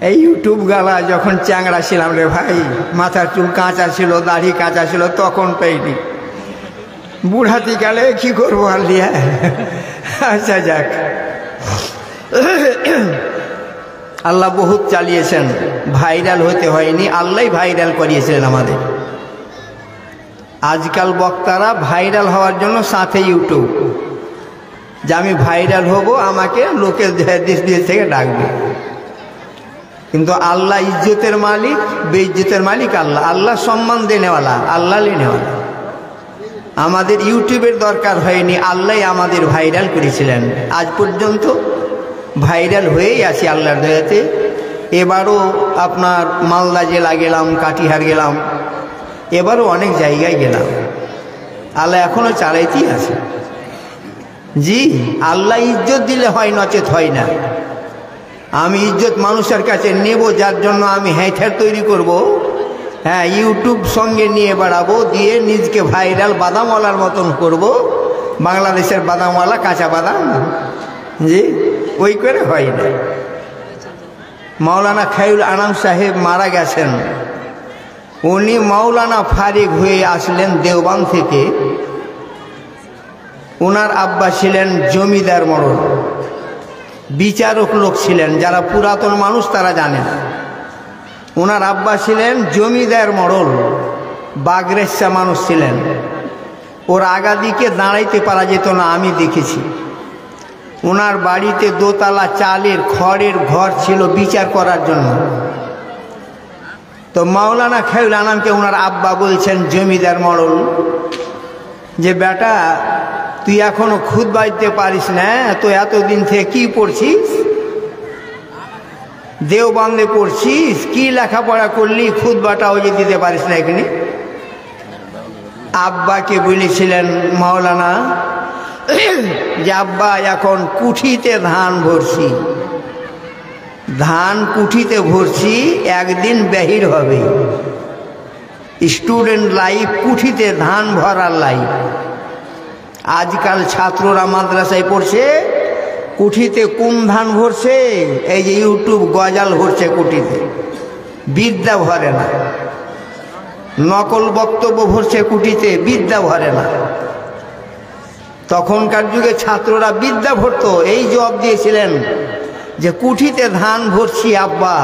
এই ইউটিউব গালা যখন চ্যাংড়া ছিলাম রে ভাই, মাথার চুল কাঁচা ছিল, দাড়ি কাঁচা ছিল, তখন পেইনি। বুড়াতি গেলে কি করবো আর লিয়া। আচ্ছা যাক, আল্লাহ বহুত চালিয়েছেন, ভাইরাল হতে হয়নি, আল্লাহ ভাইরাল করিয়েছিলেন আমাদের। আজকাল বক্তারা ভাইরাল হওয়ার জন্য সাথে ইউটিউব, যে আমি ভাইরাল হব, আমাকে লোকে দেশ দেশ থেকে ডাকবে। কিন্তু আল্লাহ ইজ্জতের মালিক, বেইজ্জতের মালিক আল্লাহ। আল্লাহ সম্মান দেনেওয়ালা, আল্লাহ লেনেওয়ালা। আমাদের ইউটিউবের দরকার হয়নি, আল্লাহ আমাদের ভাইরাল করেছিলেন। আজ পর্যন্ত ভাইরাল হয়েই আছি আল্লাহর দয়াতে। এবারও আপনার মালদা জেলা গেলাম, কাটিহার গেলাম, এবারও অনেক জায়গায় গেলাম। আল্লাহ এখনো চালাইতেই আছে। জি, আল্লাহ ইজ্জত দিলে হয়, নচেত হয় না। আমি ইজ্জত মানুষের কাছে নেব, যার জন্য আমি হ্যাঁথের তৈরি করব, হ্যাঁ ইউটিউব সঙ্গে নিয়ে বেড়াবো, দিয়ে নিজকে ভাইরাল বাদামওয়ালার মতন করব, বাংলাদেশের বাদামওয়ালা, কাঁচা বাদাম। জি, ওই করে হয় না। মাওলানা খায়রুল আনাম সাহেব মারা গেছেন। উনি মাওলানা ফারিক হয়ে আসলেন দেওবন্দ থেকে। ওনার আব্বা ছিলেন জমিদার মোড়ল, বিচারক লোক ছিলেন। যারা পুরাতন মানুষ তারা জানেন, ওনার আব্বা ছিলেন জমিদার মোড়ল, বাগরেচ্ছা মানুষ ছিলেন। ওর আগা দিকে দাঁড়াইতে পারা যেত না, আমি দেখেছি। ওনার বাড়িতে দোতলা চালের খড়ের ঘর ছিল বিচার করার জন্য। তো মাওলানা খায়রুল আনামকে ওনার আব্বা বলছেন, জমিদার মোড়ল, যে বেটা তুই এখনো খুতবা দিতে পারিস না, তো এতদিন থেকে কি পড়ছিস? দেওবন্দে পড়ছিস, কি লেখাপড়া করলি, খুতবাটাও যে দিতে পারিস না এখানে? আব্বাকে বলেছিলেন মাওলানা, যে আব্বা এখন কুঠিতে ধান ভরছি, ধান কুঠিতে ভরছি, একদিন বাহির হবে। স্টুডেন্ট লাইফ কুঠিতে ধান ভরার লাইফ। আজকাল ছাত্ররা মাদ্রাসায় পড়ছে, কুঠিতে কুম ধান ভরছে, এই যে ইউটিউব গজাল ভরছে কুঠিতে, বিদ্যা ভরে না। নকল বক্তব্য ভরছে কুঠিতে, বিদ্যা ভরে না। তখনকার যুগে ছাত্ররা বিদ্যা ভরত। এই জবাব দিয়েছিলেন যে কুঠিতে ধান ভরছি আব্বা,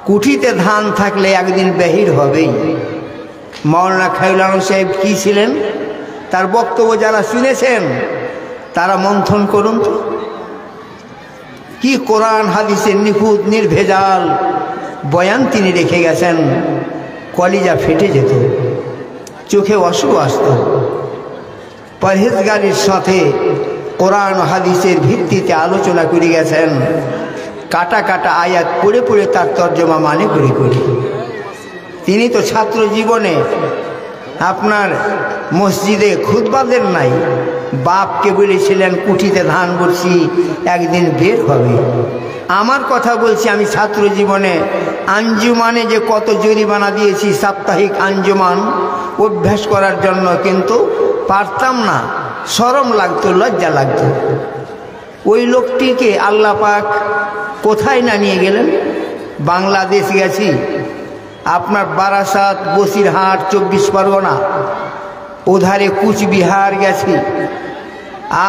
কুঠিতে ধান থাকলে একদিন বাহির হবেই। মাওলানা খায়রুল আনাম সাহেব কি ছিলেন, তার বক্তব্য যারা শুনেছেন তারা মন্থন করুন তো। কি কোরআন হাদিসের নিখুঁত নির্ভেজাল বয়ান তিনি রেখে গেছেন। কলিজা ফেটে যেত, চোখে অশ্রু আসত। পরহেজগারির সাথে কোরআন হাদিসের ভিত্তিতে আলোচনা করে গেছেন। কাটা কাটা আয়াত পড়ে পড়ে তার তর্জমা মানে করে করে। তিনি তো ছাত্র জীবনে আপনার মসজিদে খুতবা দেন নাই, বাপকে বলেছিলেন কুঠিতে ধান ভরছি, একদিন বের হবে। আমার কথা বলছি, আমি ছাত্র জীবনে আঞ্জুমানে যে কত জরিমানা দিয়েছি, সাপ্তাহিক আঞ্জুমান অভ্যাস করার জন্য, কিন্তু পারতাম না, শরম লাগতো, লজ্জা লাগতো। ওই লোকটিকে আল্লাহ পাক কোথায় না নিয়ে গেলেন। বাংলাদেশ গেছি, আপনার বারাসাত, বসিরহাট, 24 পরগনা, ওধারে কুচবিহার গেছি,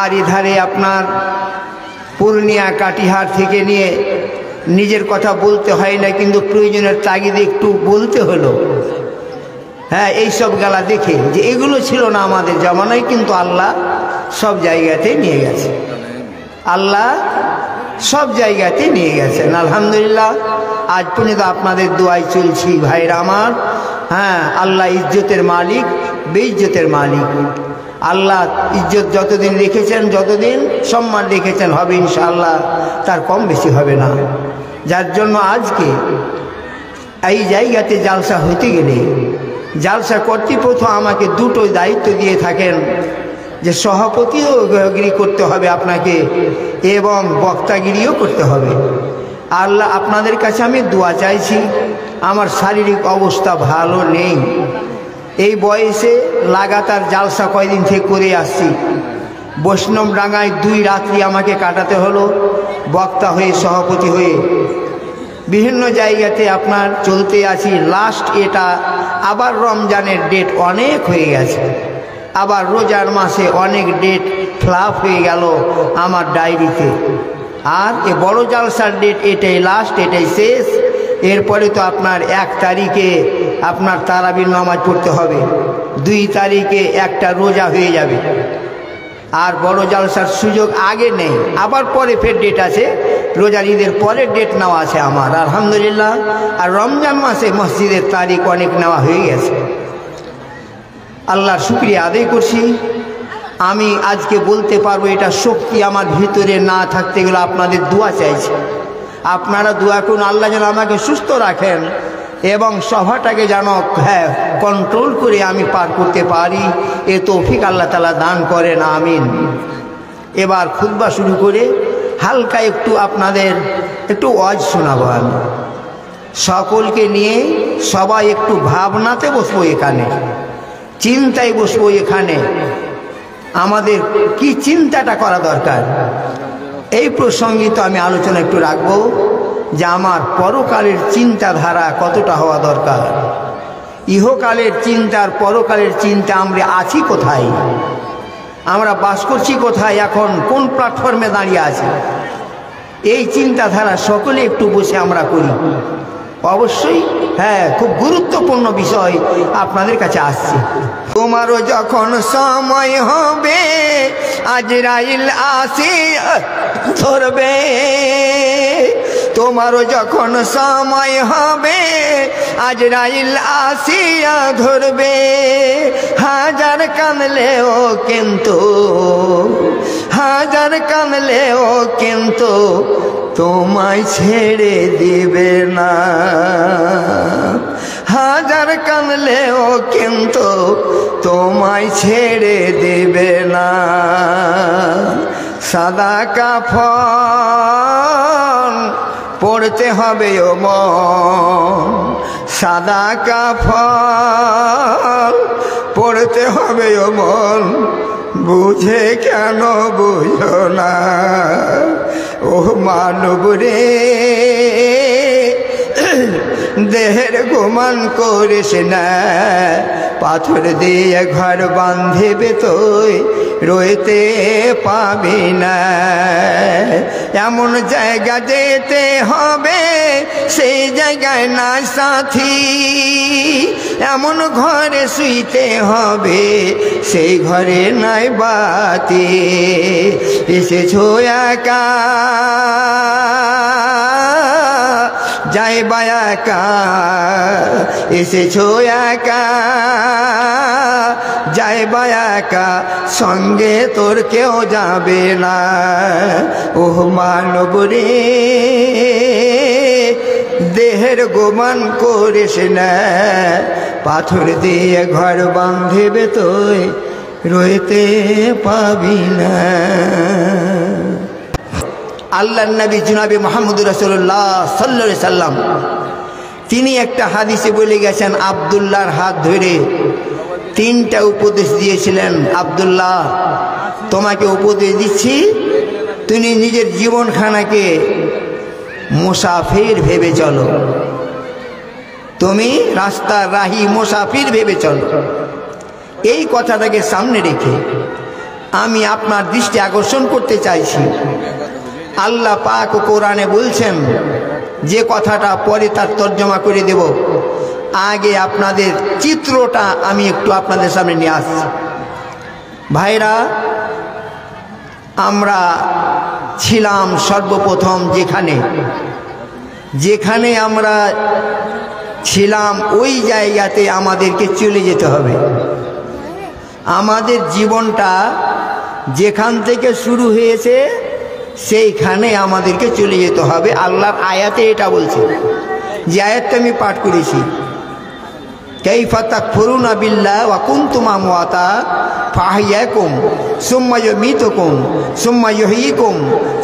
আর এধারে আপনার পূর্ণিয়া, কাটিহার থেকে নিয়ে নিজের কথা বলতে হয় না, কিন্তু প্রয়োজনের তাগিদে একটু বলতে হলো। হ্যাঁ, এইসব গেলা দেখে যে এগুলো ছিল না আমাদের জামানায়, কিন্তু আল্লাহ সব জায়গাতে নিয়ে গেছে। আল্লাহ সব জায়গাতে নিয়ে গেছেন, আলহামদুলিল্লাহ। আজ পর্যন্ত আপনাদের দোয়ায় চলছি ভাইরা আমার। হ্যাঁ, আল্লাহ ইজ্জতের মালিক, বেইজ্জতের মালিক। আল্লাহ ইজ্জত যতদিন রেখেছেন, যতদিন সম্মান রেখেছেন, হবে ইনশাআল্লাহ, তার কম বেশি হবে না। যার জন্য আজকে এই জায়গাতে জালসা হইতে গেলে জালসা কর্তৃপক্ষ আমাকে দুটো দায়িত্ব দিয়ে থাকেন, যে সভাপতিও গিরি করতে হবে আপনাকে, এবং বক্তাগিরিও করতে হবে। আল্লাহ আপনাদের কাছে আমি দোয়া চাইছি। আমার শারীরিক অবস্থা ভালো নেই, এই বয়সে লাগাতার জালসা কয়দিন থেকে করে আসছি। বৈষ্ণবডাঙ্গায় 2 রাত্রি আমাকে কাটাতে হলো, বক্তা হয়ে, সভাপতি হয়ে। বিভিন্ন জায়গাতে আপনার চলতে আছি, লাস্ট এটা আবার রমজানের ডেট অনেক হয়ে গেছে, আবার রোজার মাসে অনেক ডেট ফ্লাপ হয়ে গেল আমার ডায়েরিতে। আর এ বড় জালসার ডেট এটাই লাস্ট, এটাই শেষ। এরপরে তো আপনার 1 তারিখে আপনার তারাবির নামাজ পড়তে হবে, 2 তারিখে একটা রোজা হয়ে যাবে, আর বড় জালসার সুযোগ আগে নেই। আবার পরে ফের ডেট আছে, রোজার ঈদের পরের ডেট নেওয়া আছে আমার, আলহামদুলিল্লাহ। আর রমজান মাসে মসজিদের তারিখ অনেক নেওয়া হয়ে গেছে। আল্লাহর শুকরিয়া আদায় করছি। আমি আজকে বলতে পারবো, এটা শক্তি আমার ভিতরে না থাকতে গেলে আপনাদের দোয়া চাইছি। আপনারা দোয়া করুন, আল্লাহ যেন আমাকে সুস্থ রাখেন এবং সভাটাকে যেন কন্ট্রোল করে আমি পার করতে পারি, এ তৌফিক আল্লাহ তাআলা দান করেন, আমিন। এবার খুতবা শুরু করে হালকা একটু আপনাদের একটু ওয়াজ শোনাবো আমি। সকলকে নিয়ে সবাই একটু ভাবনাতে বসবো, এখানে চিন্তায় বসবো। এখানে আমাদের কি চিন্তাটা করা দরকার, এই প্রসঙ্গে তো আমি আলোচনা একটু রাখবো যে আমার পরকালের চিন্তাধারা কতটা হওয়া দরকার। ইহকালের চিন্তার পরকালের চিন্তা আমরা আছি কোথায়, আমরা বাস করছি কোথায়, এখন কোন প্ল্যাটফর্মে দাঁড়িয়ে আছি, এই চিন্তাধারা সকলে একটু বসে আমরা করি। অবশ্যই খুব গুরুত্বপূর্ণ বিষয় আপনাদের কাছে আসছে। তোমারও যখন সময় হবে আজরাইল আসিয়া ধরবে, তোমারও যখন সময় হবে আজরাইল আসিয়া ধরবে, হাজার কাঁদলেও কিন্তু, হাজার কাঁদলেও কিন্তু তোমায় ছেড়ে দিবে না, হাজার কাঁদলেও কিন্তু তোমায় ছেড়ে দিবে না। সাদা কাফন পড়তে হবে ও মন, সাদা কাফন পড়তে হবে ও মন, বুঝে কেন বুঝো না ও মানব রে, দেহের গুমান করিস না, পাথর দিয়ে ঘর বাঁধিবে তুই রইতে পাবি না। এমন জায়গা যেতে হবে সেই জায়গায় না সাথী, এমন ঘরে শুইতে হবে সেই ঘরে নাই বাতি, এসেছো একা যাইবা একা, এসেছো একা যাইবা একা, সঙ্গে তোর কেউ যাবে না। ওহ মানব রে, দেহের গোমান করিস না, পাথর দিয়ে ঘর বাঁধিবে তুই রইতে পাবি না। আল্লাহর নবী জনাবে মুহাম্মদুর রাসূলুল্লাহ সাল্লাল্লাহু আলাইহি সাল্লাম তিনি একটা হাদিসে বলে গেছেন, আব্দুল্লাহর হাত ধরে 3টা উপদেশ দিয়েছিলেন। আব্দুল্লাহ, তোমাকে উপদেশ দিচ্ছি, তুমি নিজের জীবনখানাকে মুসাফির ভেবে চলো, তুমি রাস্তার রাহি মুসাফির ভেবে চলো। এই কথাটাকে সামনে রেখে আমি আপনার দৃষ্টি আকর্ষণ করতে চাইছি। আল্লাহ পাক কোরআনে বলছেন, যে কথাটা পরে তার তর্জমা করে দেব, আগে আপনাদের চিত্রটা আমি একটু আপনাদের সামনে নিয়ে আসছি। ভাইরা, আমরা ছিলাম সর্বপ্রথম যেখানে আমরা ছিলাম ওই জায়গাতে আমাদেরকে চলে যেতে হবে। আমাদের জীবনটা যেখান থেকে শুরু হয়েছে সেইখানে আমাদেরকে চলে যেতে হবে। আল্লাহর আয়াতে এটা বলছে, যে আয়াতটা আমি পাঠ করেছি, কাইফা তাকফুরুনা বিল্লাহ ওয়া কুনতুম আমওয়াতা ফাআহইয়াকুম সুম্মা ইউমীতুকুম সুম্মা ইউহয়িকুম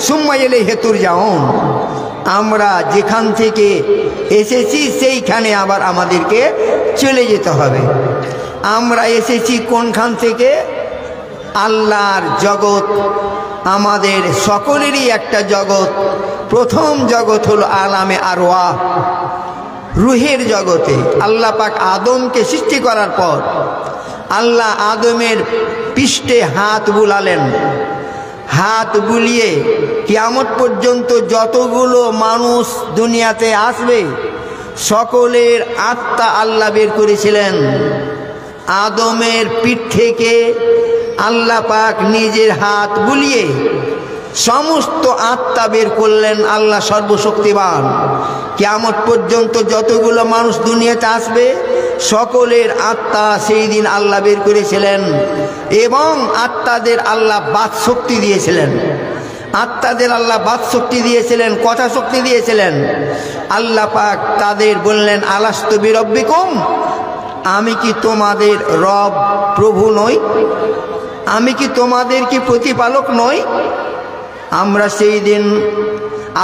সুম্মা ইলাইহি তুরজাউন। আমরা যেখান থেকে এসেছি সেইখানে আবার আমাদেরকে চলে যেতে হবে। আমরা এসেছি কোনখান থেকে? আল্লাহর জগৎ, আমাদের সকলেরই একটা জগৎ, প্রথম জগৎ হলো আলামে আরওয়াহ, রুহের জগতে। আল্লাহ পাক আদমকে সৃষ্টি করার পর আল্লাহ আদমের পৃষ্ঠে হাত বুলালেন। হাত বুলিয়ে কিয়ামত পর্যন্ত যতগুলো মানুষ দুনিয়াতে আসবে সকলের আত্মা আল্লাহ বের করেছিলেন। আদমের পিঠ থেকে আল্লাহ পাক নিজের হাত বুলিয়ে সমস্ত আত্মা বের করলেন। আল্লাহ সর্বশক্তিমান। কিয়ামত পর্যন্ত যতগুলো মানুষ দুনিয়াতে আসবে সকলের আত্মা সেই দিন আল্লাহ বের করেছিলেন এবং আত্মাদের আল্লাহ বাক শক্তি দিয়েছিলেন। আত্মাদের আল্লাহ বাক শক্তি দিয়েছিলেন, কথা শক্তি দিয়েছিলেন। আল্লাহ পাক তাদের বললেন, আলাস্তু বিরব্বিকুম, আমি কি তোমাদের রব প্রভু নই? আমি কি তোমাদের কি প্রতিপালক নই? আমরা সেই দিন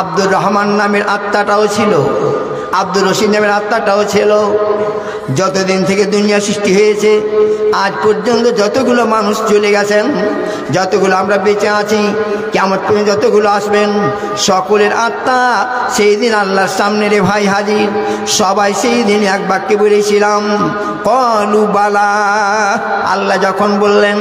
আব্দুর রহমান নামের আত্মাটাও ছিল, আব্দুর রশিদ নামের আত্মাটাও ছিল। যতদিন থেকে দুনিয়া সৃষ্টি হয়েছে আজ পর্যন্ত যতগুলো মানুষ চলে গেছেন, যতগুলো আমরা বেঁচে আছি, কিয়ামত পর্যন্ত যতগুলো আসবেন, সকলের আত্মা সেই দিন আল্লাহর সামনে রে ভাই হাজির। সবাই সেই দিন এক বাক্যে বলেছিলাম, কলু বালা। আল্লাহ যখন বললেন,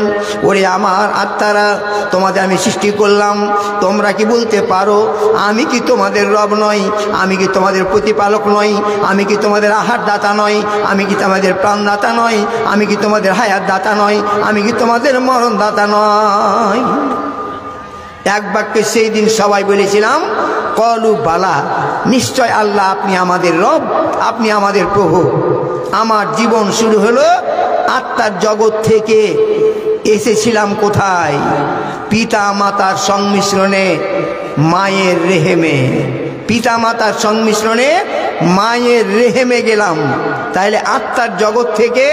ওরে আমার আত্মারা, তোমাদের আমি সৃষ্টি করলাম, তোমরা কি বলতে পারো আমি কি তোমাদের রব নই? আমি কি তোমাদের প্রতিপালক নই? আমি কি তোমাদের আহার দাতা নই? আমি কি তোমাদের প্রাণদাতা নই? আমি কি তোমাদের হায়াত দাতা নই? আমি কি তোমাদের মরণ দাতা নই? এক বাক্যে সেই দিন সবাই বলেছিলাম, কলু বালা, নিশ্চয় আল্লাহ আপনি আমাদের রব, আপনি আমাদের প্রভু। আমার জীবন শুরু হলো আত্মার জগৎ থেকে। এসেছিলাম কোথায়? পিতা মাতার সংমিশ্রণে, মায়ের রেহেমে। পিতা মাতার সংমিশ্রণে মায়ের রেহেমে গেলাম। তাইলে আত্মার জগৎ থেকে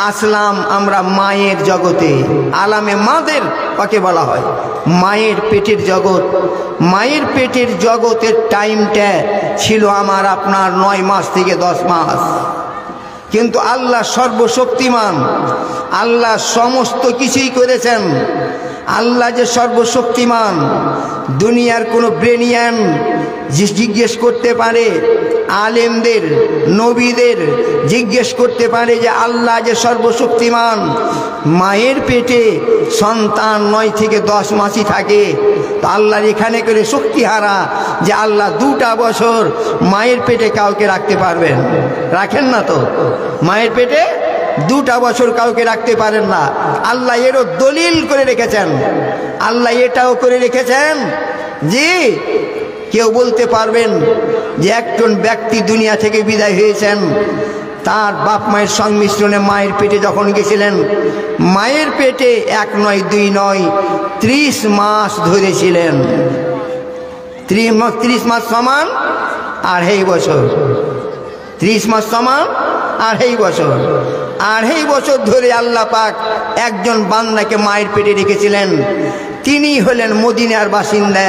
আসলাম আমরা মায়ের জগতে। আলামে মাদের কাকে বলা হয়? মায়ের পেটের জগৎ। মায়ের পেটের জগতের টাইমটা ছিল আমার আপনার 9 মাস থেকে 10 মাস। কিন্তু আল্লাহ সর্বশক্তিমান, আল্লাহ সমস্ত কিছুই করেছেন। আল্লাহ যে সর্বশক্তিমান, দুনিয়ার কোনো ব্রেনিয়ান জিজ্ঞেস করতে পারে, আলেমদের নবীদের জিজ্ঞেস করতে পারে যে আল্লাহ যে সর্বশক্তিমান, মায়ের পেটে সন্তান 9 থেকে 10 মাসই থাকে, তো আল্লাহর এখানে করে শক্তিহারা যে আল্লাহ 2টা বছর মায়ের পেটে কাউকে রাখতে পারবেন? রাখেন না তো। মায়ের পেটে 2টা বছর কাউকে রাখতে পারেন না। আল্লাহ এরও দলিল করে রেখেছেন। আল্লাহ এটাও করে রেখেছেন যে কেউ বলতে পারবেন যে একজন ব্যক্তি দুনিয়া থেকে বিদায় হয়েছেন, তার বাপ মায়ের সংমিশ্রণে মায়ের পেটে যখন গেছিলেন, মায়ের পেটে 1 নয় 2 নয় 30 মাস ধরেছিলেন। 30 মাস সমান 2.5 বছর। 30 মাস সমান 2.5 বছর। 2.5 বছর ধরে আল্লাহ পাক একজন বান্দাকে মায়ের পেটে রেখেছিলেন। তিনি হলেন মদিনার বাসিন্দা।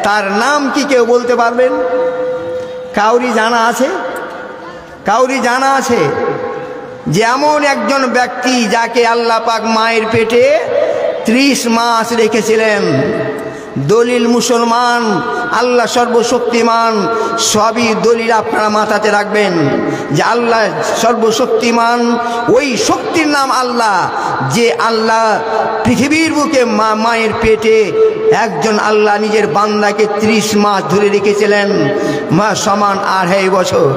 তার নাম কি কেউ বলতে পারবেন? কাউরি জানা আছে? কাউরি জানা আছে? যেমন একজন ব্যক্তি যাকে আল্লাহ পাক মায়ের পেটে 30 মাস রেখেছিলেন। দলিল মুসলমান, আল্লাহ সর্বশক্তিমান, সবই দলিল আপনারা মাথাতে রাখবেন যে আল্লাহ সর্বশক্তিমান। ওই শক্তির নাম আল্লাহ, যে আল্লাহ পৃথিবীর বুকে মায়ের পেটে একজন আল্লাহ নিজের বান্দাকে 30 মাস ধরে রেখেছিলেন, মা সমান 2.5 বছর।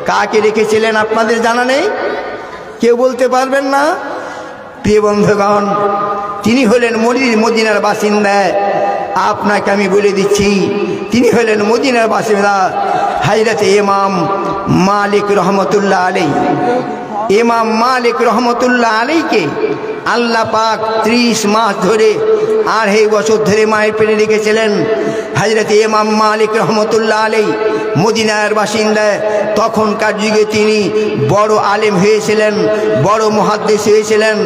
কাকে রেখেছিলেন আপনাদের জানা নেই? কেউ বলতে পারবেন না? প্রিয় বন্ধুগণ, তিনি হলেন মদিনার বাসিন্দা। আপনাকে আমি বলে দিচ্ছি, তিনি হলেন মদিনার বাসিন্দা হযরতে ইমাম মালিক রহমতুল্লাহ আলাইহি। ইমাম মালিক রহমতুল্লাহ আলাইহিকে আল্লাহ পাক 30 মাস ধরে 2.5 বছর ধরে মায়ের পেটে রেখেছিলেন। হযরতে ইমাম মালিক রহমতুল্লাহ আলাইহি মদিনার বাসিন্দা। তখনকার যুগে তিনি বড় আলেম হয়েছিলেন, বড় মুহাদ্দিস হয়েছিলেন,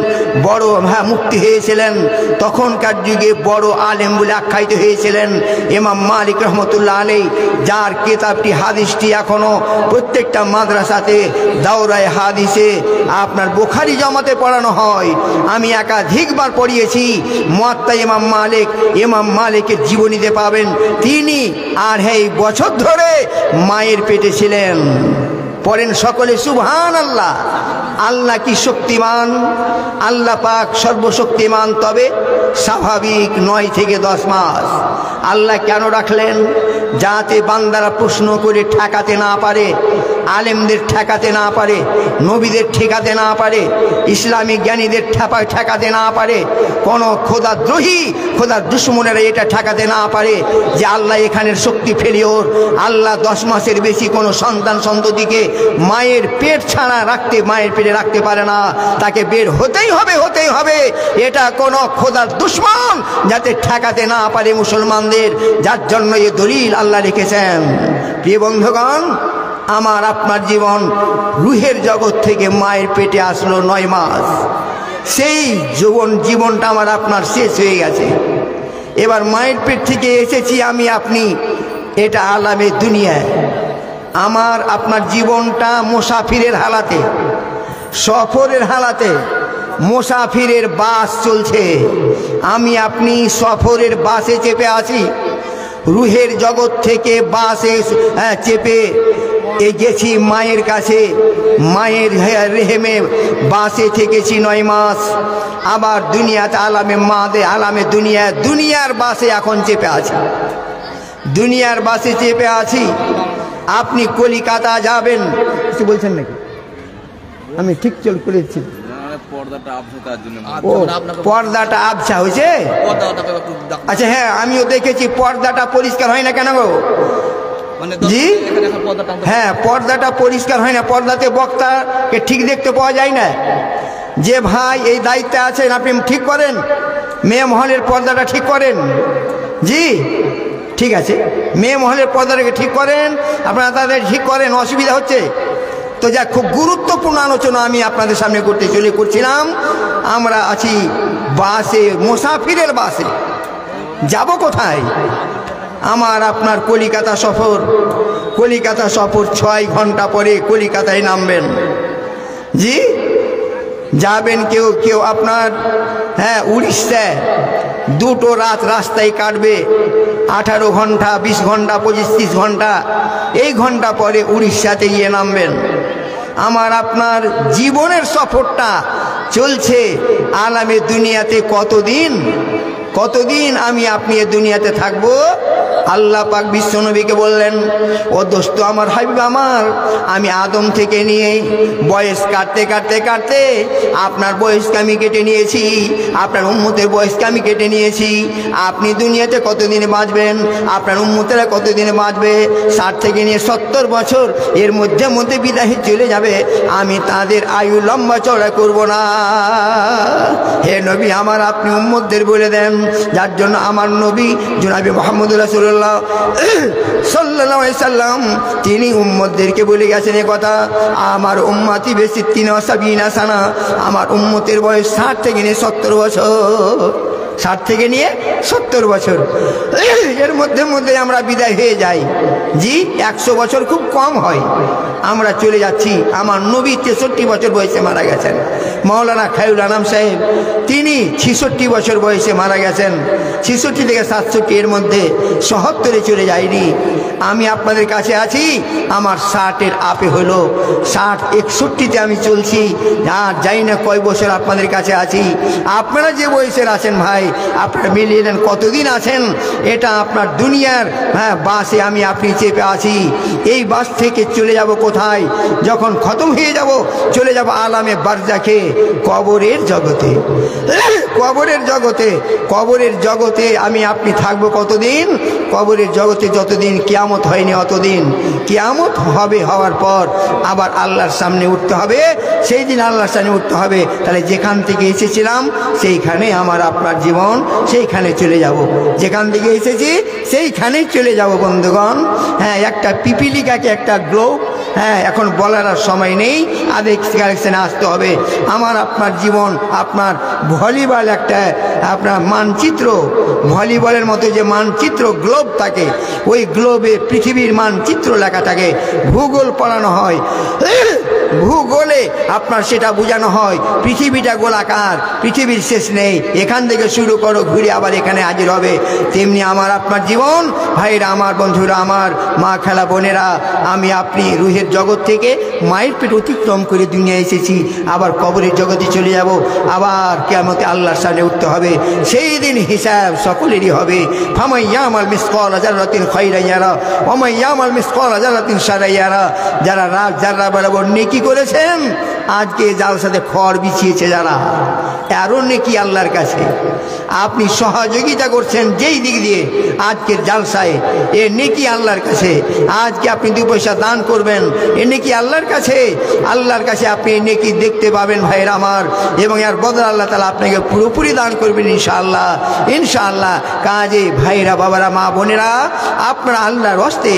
বড় মুফতি হয়েছিলেন। তখনকার যুগে বড় আলেম বলে আখ্যায়িত হয়েছিলেন ইমাম মালিক রহমতুল্লাহ আলাইহি, যার কিতাবটি হাদিসটি এখনো প্রত্যেকটা মাদ্রাসাতে দাওরায়ে হাদিসে আপনার বুখারী জমাতে পড়ানো হয়। আমি একাধিকবার পড়িয়েছি। মুয়াত্তা ইমাম মালিকের জীবনীতে পাবেন তিনি আর এই বছর ধরে মায়ের পেটে ছিলেন। পড়েন সকলে সুবহানাল্লাহ। আল্লাহ কি শক্তিমান, আল্লাহ পাক সর্বশক্তিমান, তবে স্বাভাবিক 9 থেকে 10 মাস। আল্লাহ কেন রাখলেন? যাতে বান্দারা প্রশ্ন করে ঠেকাতে না পারে, আলেমদের ঠেকাতে না পারে, নবীদের ঠেকাতে না পারে, ইসলামিক জ্ঞানীদের ঠেকাতে না পারে, কোনো খোদাদ্রোহী খোদার দুশ্মনেরা এটা ঠেকাতে না পারে যে আল্লাহ এখানের শক্তি ফেলিওর। আল্লাহ 10 মাসের বেশি কোনো সন্তান সন্ততিকে মায়ের পেট ছাড়া মায়ের পেটে রাখতে পারে না, তাকে বের হতেই হবে। এটা কোনো খোদার দুশ্মন যাতে ঠেকাতে না পারে মুসলমানদের, যার জন্য এই দলিল আল্লাহ রেখেছেন। প্রিয় বন্ধুগণ, আমার আপনার জীবন রুহের জগৎ থেকে মায়ের পেটে আসলো 9 মাস। সেই জীবনটা আমার আপনার শেষ হয়ে গেছে। এবার মায়ের পেট থেকে এসেছি আমি আপনি, এটা আলামে দুনিয়ায়। আমার আপনার জীবনটা মুসাফিরের হালাতে, সফরের হালাতে। মুসাফিরের বাস চলছে, আমি আপনি সফরের বাসে চেপে আছি। রুহের জগৎ থেকে বাসে চেপে গেছি মায়ের কাছে, মায়ের রেহেমে বাসে থেকেছি 9 মাস। আবার দুনিয়াতে আলামে দুনিয়ার বাসে এখন চেপে আছি, দুনিয়ার বাসে চেপে আছি। আপনি কলিকাতা যাবেন, কিছু বলছেন নাকি? আমি ঠিক করেছি। পর্দাটা আবছা হয়েছে। আচ্ছা হ্যাঁ, আমিও দেখেছি পর্দাটা পরিষ্কার হয় না কেন গো? জি হ্যাঁ, পর্দাটা পরিষ্কার হয় না। পর্দাতে বক্তাকে ঠিক দেখতে পাওয়া যায় না। যে ভাই এই দায়িত্বে আছেন আপনি ঠিক করেন, মেয়ে মহলের পর্দাটা ঠিক করেন। জি ঠিক আছে, মেয়ে মহলের পর্দাটাকে ঠিক করেন, আপনারা তাদের ঠিক করেন, অসুবিধা হচ্ছে তো। যা খুব গুরুত্বপূর্ণ আলোচনা আমি আপনাদের সামনে করছিলাম। আমরা আছি বাসে, মুসাফিরের বাসে। যাব কোথায়? আমার আপনার কলিকাতা সফর 6 ঘন্টা পরে কলিকাতায় নামবেন। জি যাবেন কেউ আপনার উড়িষ্যায়, 2টো রাত রাস্তায় কাটবে, 18 ঘন্টা, 20 ঘন্টা, 25-30 ঘন্টা। এই ঘন্টা পরে উড়িষ্যাতে গিয়ে নামবেন। আমার আপনার জীবনের সফরটা চলছে আলামে দুনিয়াতে। কতদিন আমি আপনি এ দুনিয়াতে থাকবো? আল্লাহ পাক বিশ্বনবীকে বললেন, ও দোস্ত আমার, হাবিব আমার, আমি আদম থেকে নিয়ে বয়স কাটতে আপনার বয়সকে আমি কেটে নিয়েছি, আপনার উম্মতের বয়সকে আমি কেটে নিয়েছি। আপনি দুনিয়াতে কতদিন বাঁচবেন? আপনার উম্মতেরা কতদিন বাঁচবে? 60 থেকে নিয়ে 70 বছর, এর মধ্যে বিদায় চলে যাবে। আমি তাদের আয়ু লম্বা চড়া করব না। হে নবী আমার, আপনি উম্মতদের বলে দেন, যার জন্য আমার নবী জনাবে মুহাম্মদ রাসূলুল্লাহ সাল্লাল্লাহু আলাইহি সাল্লাম তিনি উম্মতদেরকে বলে গেছেন এ কথা, আমার উম্মতি বেশি 73 সানা, আমার উম্মতের বয়স 60 থেকে নিয়ে 70 বছর। 60 থেকে নিয়ে 70 বছর, এর মধ্যে আমরা বিদায় হয়ে যাই। জি 100 বছর খুব কম হয়, আমরা চলে যাচ্ছি। আমার নবী 63 বছর বয়সে মারা গেছেন। মাওলানা খায়রুল আনাম সাহেব তিনি 66 বছর বয়সে মারা গেছেন। 66 থেকে 67 এর মধ্যে 77-এ চলে যায়নি। আমি আপনাদের কাছে আছি, আমার 60-এর আপে হলো 60-61-তে আমি চলছি। আর যাই না কয় বছর আপনাদের কাছে আছি। আপনারা যে বয়সের আছেন ভাই, আপনারা মিলিয়ে নেন কতদিন আছেন। এটা আপনার দুনিয়ার বাসে আমি আপনি চেপে আছি। এই বাস থেকে চলে যাব কোথায়? যখন খতম হয়ে যাব, চলে যাব আলামে বারজাখে, কবরের জগতে। কবরের জগতে আমি আপনি থাকবো কতদিন? কবরের জগতে যতদিন কিয়ামত হয়নি অতদিন। কিয়ামত হবে, হওয়ার পর আবার আল্লাহর সামনে উঠতে হবে। সেই দিন আল্লাহর সামনে উঠতে হবে। তাহলে যেখান থেকে এসেছিলাম সেইখানে আমার আপনার জীবন, সেইখানে চলে যাব। যেখান থেকে এসেছি সেইখানেই চলে যাব বন্ধুগণ। হ্যাঁ, একটা পিপিলিকাকে একটা গ্লোব, হ্যাঁ এখন বলার আর সময় নেই, আবেগ কালেকশনে আসতে হবে। আমার আপনার জীবন, আপনার ভলিবল একটা আপনার মানচিত্র, ভলিবলের মতো যে মানচিত্র গ্লোব থাকে, ওই গ্লোবে পৃথিবীর মানচিত্র লেখা থাকে। ভূগোল পড়ানো হয়, ভূগোলে আপনার সেটা বোঝানো হয় পৃথিবীটা গোলাকার, পৃথিবীর শেষ নেই, এখান থেকে শুরু করো ঘুরে আবার এখানে হাজির হবে। তেমনি আমার আপনার জীবন ভাইরা, আমার বন্ধুরা, আমার মা খেলা বোনেরা, আমি আপনি রুহের জগৎ থেকে মায়ের পেট অতিক্রম করে দুনিয়া এসেছি, আবার কবরের জগতে চলে যাব, আবার কিয়ামতে আল্লাহর সামনে উঠতে হবে। সেই দিন হিসাব সকলেরই হবে। ফামান ইয়ামাল মিসকাল যাররাতিন খায়রান ইয়ারা ওয়া মান ইয়ামাল মিসকাল যাররাতিন শাররান ইয়ারা। যারা রাগ যারা বরাবর নেকি করেছেন, আজকে যার সাথে খড় বিছিয়েছে যারা, আরও নেকি আল্লাহর কাছে। আপনি সহযোগিতা করছেন যেই দিক দিয়ে আজকের জালসায়, এ নেকি আল্লাহর কাছে। আজকে আপনি 2 পয়সা দান করবেন, এ নেকি আল্লাহর কাছে। আল্লাহর কাছে আপনি নেকি দেখতে পাবেন ভাইয়ের আমার, এবং এর বদলে আল্লাহ তাআলা আপনাকে পুরোপুরি দান করবেন ইনশাআল্লাহ, ইনশাআল্লাহ। কাজে ভাইরা, বাবারা, মা বোনেরা, আপনারা আল্লাহর হস্তে,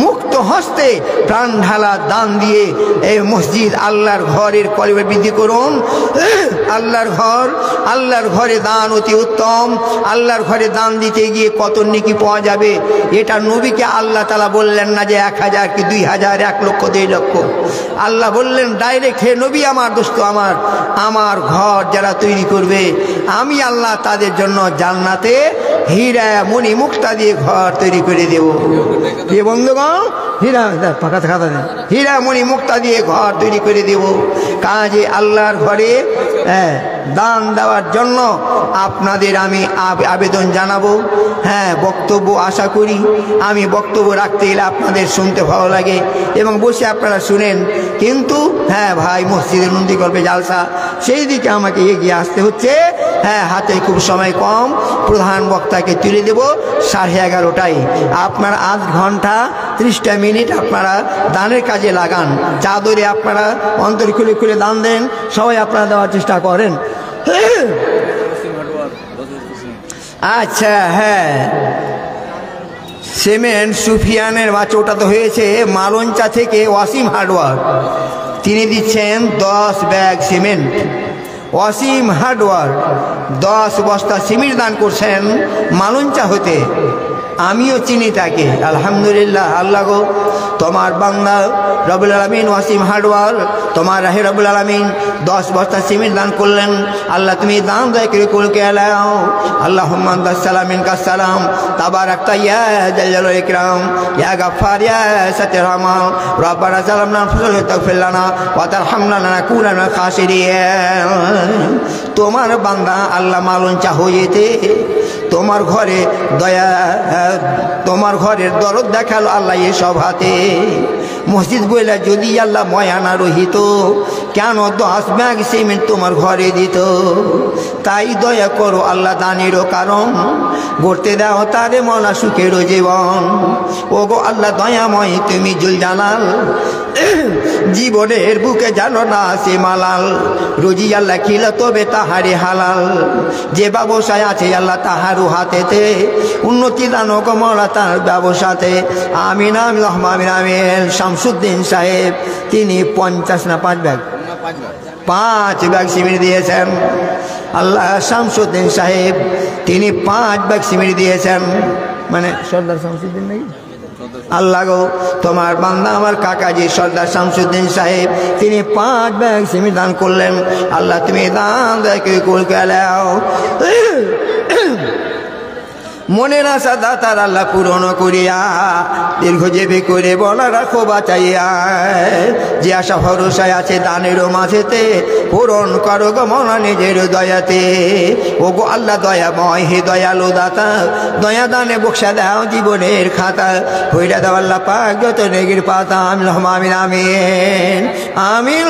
মুক্ত হস্তে প্রাণ ঢালা দান দিয়ে এই মসজিদ আল্লাহর ঘরের কলিমা বৃদ্ধি করুন। আল্লাহর ঘরে দান অতি উত্তম। আল্লাহর ঘরে দান দিতে গিয়ে কত নেকি পাওয়া যাবে, এটা নবীকে আল্লাহ তাআলা বললেন না যে 1000 কি 2000, 1 লক্ষ 2 লক্ষ। আল্লাহ বললেন ডাইরেক্ট, হে নবী আমার দোস্ত, আমার ঘর যারা তৈরি করবে, আমি আল্লাহ তাদের জন্য জান্নাতে হীরা মণি মুক্তা দিয়ে ঘর তৈরি করে দেব। যে বন্ধুগণ, হীরা মণি মুক্তা দিয়ে ঘর তৈরি করে দেব। কাজে আল্লাহর ঘরে দান দেওয়ার জন্য আপনাদের আমি আবেদন জানাবো। হ্যাঁ, বক্তব্য আশা করি আমি বক্তব্য রাখতে গেলে আপনাদের শুনতে ভালো লাগে এবং বসে আপনারা শুনেন, কিন্তু হ্যাঁ ভাই, মসজিদের নন্দী গল্পে জালসা, সেই দিকে আমাকে এগিয়ে আসতে হচ্ছে। হ্যাঁ, হাতে খুব সময় কম, প্রধান বক্তাকে তুলে দেব 11:30টায়। আপনারা 8 ঘন্টা 30টা মিনিট আপনারা দানের কাজে লাগান। চাদরে আপনারা অন্তর খুলে খুলে দান দেন, সবাই আপনারা দেওয়ার চেষ্টা করেন। আচ্ছা, হ্যাঁ, সিমেন্ট সুফিয়ানের ওটা তো হয়েছে মালঞ্চা থেকে ওয়াসিম হার্ডওয়ার, তিনি দিচ্ছেন 10 ব্যাগ সিমেন্ট। ওয়াসিম হার্ডওয়ার 10 বস্তা সিমেন্ট দান করছেন মালঞ্চা হতে। আমিও চিনি তাকে, আলহামদুলিল্লাহ। আল্লাহ গো, তোমার বান্দা রব্বুল আলামিন ওয়াসিম হার্ডওয়ার, তোমার রাহে রব্বুল আলামিন 10 বস্তা সিমেন্ট দান করলেন। আল্লাহ তুমি দান দয়া করে কলকে আলাও। আল্লাহুম্মা সালামিন কা সালাম তাবারাকতা ইয়া জালাল ইকরাম ইয়া গাফফার ইয়া সাতির রহমান রব্বানা জালামনা আনফুসানা তাগফির লানা ওয়া তারহামনা লানাকুনা মিনাল খাসিরিন। তোমার বান্দা আল্লাহ মালঞ্চা হয়েছে, তোমার ঘরে দয়া, তোমার ঘরের দরদ দেখালো আল্লাহ এসব হাতে। মসজিদ বইলা যদি আল্লাহ ময়ানা রহিত, কেন 10 ব্যাগ সিমেন্ট তোমার ঘরে দিত? তাই দয়া করো আল্লাহ, দানেরও কারণ গড়তে দাও তারে মলা সুখেরও জীবন। ও গো আল্লাহ দয়াময়, তুমি জুল জালাল, জীবনের বুকে জানো না সে মালাল। রোজি আল্লাহ খিলা তবে তাহারে হালাল, যে ব্যবসায় আছে আল্লাহ তাহারও হাতেতে, উন্নতি দানো গো মওলা তার ব্যবসাতে। আমিন আমিন আমিন আমিন। শামসুদ্দিন সাহেব তিনি 50 না 5 ব্যাগ 5 ব্যাগ সিমেন্ট দিয়েছেন। আল্লাহ, শামসুদ্দিন সাহেব তিনি 5 ব্যাগ সিমেন্ট দিয়েছেন। মানে সর্দার শামসুদ্দিন নাকি? আল্লাহ গো, তোমার বান্দা আমার কাকাজি সর্দার শামসুদ্দিন সাহেব তিনি 5 ব্যাগ সিমেন্ট দান করলেন। আল্লাহ তুমি দান দেখে কলকে লাও। মনের আশা দাতার আল্লাহ পূরণ করিয়া, দীর্ঘজীবী করে বলা রাখো বাঁচাইয়া। যে আশা ভরসায় আছে দানেরও মাঝেতে, পূরণ করো গো মনা নিজের দয়াতে। ও গো আল্লাহ দয়াময়, হে দয়ালু দাতা, দয়া দানে বক্সা দাও জীবনের খাতা। হইরা দাও আল্লাহ পাক যত নেগির পাতা। আমিন আমিন আমিন আমিন।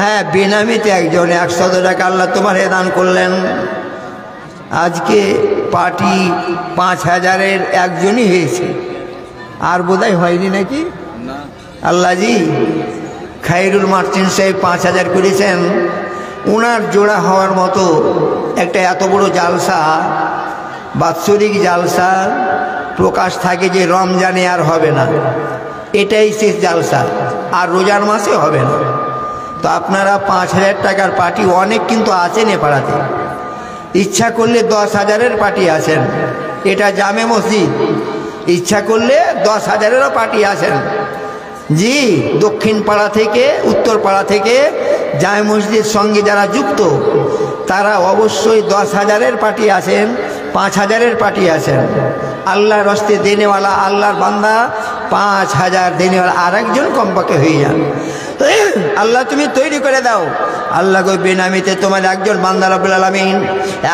হ্যাঁ, বিনামিতে একজনে 100 টাকা আল্লাহ তোমার দান করলেন। আজকে পার্টি 5000-এর একজনই হয়েছে, আর বোধহয় হয়নি নাকি? আল্লাহ জি খায়রুল মার্চেন্ট সাহেব 5000 করেছেন। ওনার জোড়া হওয়ার মতো একটা এত বড় জালসা, বাৎসরিক জালসা প্রকাশ থাকে যে রমজানে আর হবে না, এটাই শেষ জালসা, আর রোজার মাসে হবে না। তো আপনারা 5000 টাকার পার্টি অনেক কিন্তু আছেন এ পাড়াতে, ইচ্ছা করলে 10,000-এর পার্টি আছেন, এটা জামে মসজিদ, ইচ্ছা করলে 10,000-এরও পার্টি আছেন। জি দক্ষিণ পাড়া থেকে উত্তর পাড়া থেকে জামে মসজিদের সঙ্গে যারা যুক্ত তারা অবশ্যই 10,000-এর পার্টি আছেন, 5,000-এর পার্টি আছেন। আল্লাহর হস্তে দেনেওয়ালা, আল্লাহর বান্দা 5,000 দেনেওয়ালা আর একজন কমপক্ষে হয়ে যান। আল্লাহ তুমি তৈরি করে দাও। আল্লাহ গো বেনামিতে তোমার একজন বান্দা রব্বুল আলামিন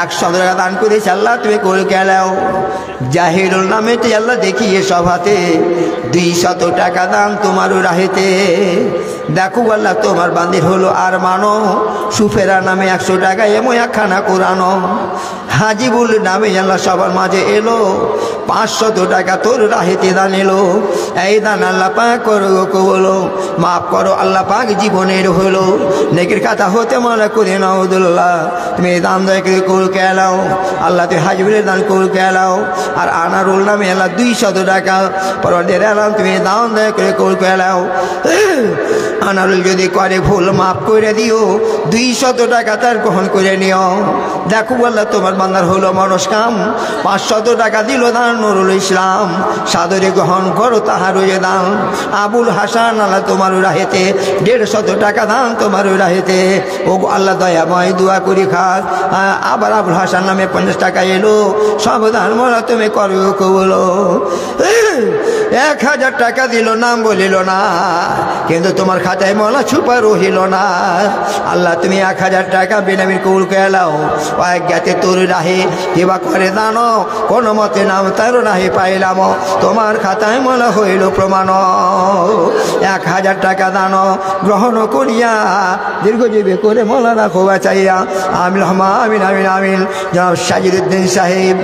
100 টাকা দান করেছে, আল্লাহ তুমি করে গেলাও। জাহিরুল নামেতে আল্লাহ দেখিয়ে সব হাতে 200 টাকা দান তোমার রাহেতে। দেখো আল্লাহ তোমার বান্দির হলো আর মানো, সুফেরা নামে 100 টাকা এমন একখানা কোরআনো। হাজিবুল নামে আল্লাহ সবার মাঝে এলো, 500 টাকা তোর রাহেতে দান এলো। এই দান আল্লাহ পাক করো কবলো, মাফ করো আল্লাহ পাক জীবনের হলো, নেকের কথা হতে মনে করে নাউদুল্লাহ। তুমি দান দয়া করে কবুল করে নাও আল্লাহ, তুমি হাজিবুলের দান কবুল করে নাও। আর আনারুল নামে আল্লাহ 200 টাকা পরওয়ারদিগার আলম তুমি দান দয়া করে কবুল করে নাও। আনারুল যদি করে ভুল মাফ করে দিও, 200 টাকা তার গ্রহণ করে নিও। দেখো আল্লাহ তোমার বান্দার হলো মনস্কাম, 500 টাকা দিল দান নুরুল ইসলাম, সাদরে গ্রহণ করো তাহার ওই দান। আবুল হাসান আল্লাহ তোমার রাহেতে 150 টাকা দান তোমার রাহেতে। ও আল্লাহ দয়াময় দোয়া করি খাস। আবার আবুল হাসান নামে 50 টাকা এলো, সাবধান মোরা তুমি করো কবুলো। 1000 টাকা দিল, নাম বলিল না, কিন্তু তোমার খাতায় মলা ছুপা রহিল না। আল্লাহ তুমি 1000 টাকা বেনামি কবুল করে নাও। অজ্ঞাতে তোর রাহে কেবা করে দানো, কোনো মতে নাম তার রাহে পাইলাম, তোমার খাতায় মলা হইল প্রমাণ। 1000 টাকা দানো গ্রহণ করিয়া দীর্ঘজীবী করে মলা রাখো বাঁচাইয়া। আমিন আমিন আমিন আমিন। জনাব সাজিদুদ্দিন সাহেব,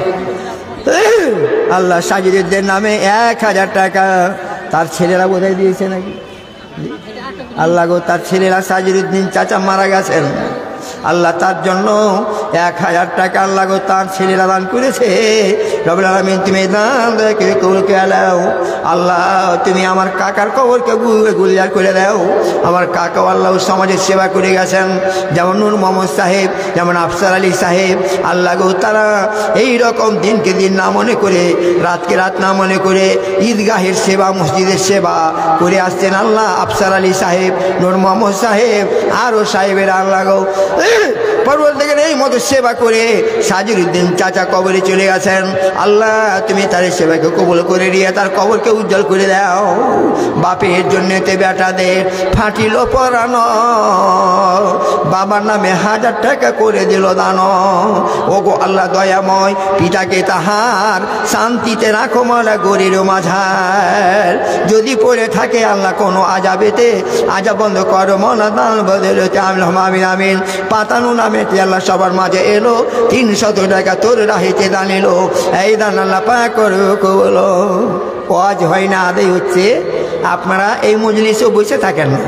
আল্লাহ সাজিদুদ্দিন নামে 1000 টাকা তার ছেলেরা বোধহয় দিয়েছে নাকি। আল্লাহ গো তার ছেলেরা সাজিদুদ্দিন চাচা মারা গেছেন, আল্লাহ তার জন্য 1000 টাকা আল্লাহ গো তার ছেলেরা দান করেছে। রব্বুল আলামিন তুমি দান দেখে কবুল করে নাও। আল্লাহ তুমি আমার কাকার কবরকে গুলজার করে দাও। আমার কাকা আল্লাহ সমাজের সেবা করে গেছেন, যেমন নূর মোহাম্মদ সাহেব, যেমন আফসার আলী সাহেব। আল্লাহ গো তারা এই রকম দিনকে দিন না মনে করে, রাতকে রাত না মনে করে ঈদগাহের সেবা, মসজিদের সেবা করে আসছেন। আল্লাহ আফসার আলী সাহেব, নূর মোহাম্মদ সাহেব, আরও সাহেবের আল্লাহ গো পরবর্তীকালে এই মতো সেবা করে সাজিদুদ্দিন চাচা কবরে চলে গেছেন। আল্লাহ তুমি তার সেবাকে কবুল করে দিয়ে তার কবরকে উজ্জ্বল করে দাও। বাপের জন্য তে বেটাদের ফাটিল পরানো, বাবার নামে 1000 টাকা করে দিল দান। ও গো আল্লাহ দয়াময়, পিতাকে তাহার শান্তিতে রাখো মালা গরির মাঝার। যদি পড়ে থাকে আল্লাহ কোনো আজাবেতে, আজাব বন্ধ করো মনা দান বদলতে। আমিন আমিন। পাতানু নামে আল্লাহ সবার মাঝে এলো, 300 টাকা তোর রাহিতে দান এলো। এই দান আল্লাহ পাক করো কবুলো। ওয়াজ হয় না, আদায় হচ্ছে। আপনারা এই মজলিসেও বসে থাকেন না,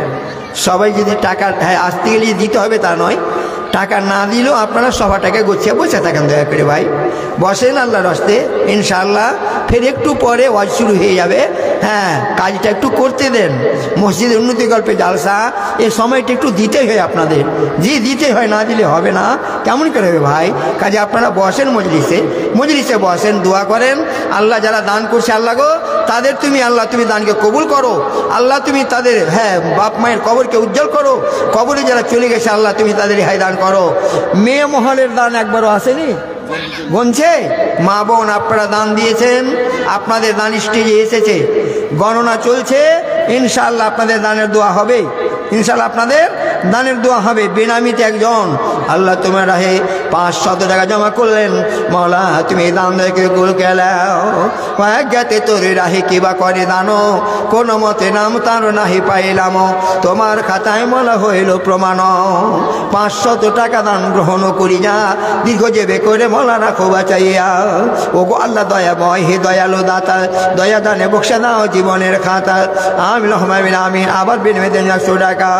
সবাই যদি টাকা আসতে গেলে দিতে হবে তা নয়, টাকা না দিলেও আপনারা সবাটাকে গুছিয়ে বসে থাকেন দয়া করে ভাই। বসেন আল্লাহর হস্তে, ইনশাআল্লাহ ফের একটু পরে ওয়াজ শুরু হয়ে যাবে। হ্যাঁ, কাজটা একটু করতে দেন। মসজিদের উন্নতি গল্পে জালসা, এই সময়টা একটু দিতে হয় আপনাদের। জি দিতে হয়, না দিলে হবে না, কেমন করে হবে ভাই। কাজে আপনারা বসেন মজলিসে বসেন, দোয়া করেন। আল্লাহ যারা দান করছে আল্লাহ গো তাদের তুমি আল্লাহ তুমি দানকে কবুল করো। আল্লাহ তুমি তাদের বাপ মায়ের কবরকে উজ্জ্বল করো। কবরে যারা চলে গেছে আল্লাহ তুমি তাদের হাই দান করো। মেয়ে মহলের দান একবারও আসেনি, গনছে। মা বোন আপনারা দান দিয়েছেন, আপনাদের দান স্টেজে এসেছে, গণনা চলছে। ইনশাআল্লাহ আপনাদের দানের দোয়া হবে, ইনশাআল্লাহ আপনাদের দানের দোয়া হবে বেনামিতে একজন আল্লাহ তোমার রাহে 500 টাকা জমা করলেন, মওলা তুমি দান দেখে গোল গেলাও জ্ঞাতে তোর রাহে কিবা করে দানো, কোনো মতে নাম তার নাহি পাইলাম, তোমার খাতায় মলা হইল প্রমাণ। 500 টাকা দান গ্রহণ করি যা, দীর্ঘ যেবে করে মলা রাখো বাঁচাইয়া। ও গো আল্লাহ দয়াময় হে দয়ালু দাতা, দয়া দানে বক্সা দাও জীবনের খাতা। আমিন আমিন আমিন। আবার বিনামিতে 100 টাকা,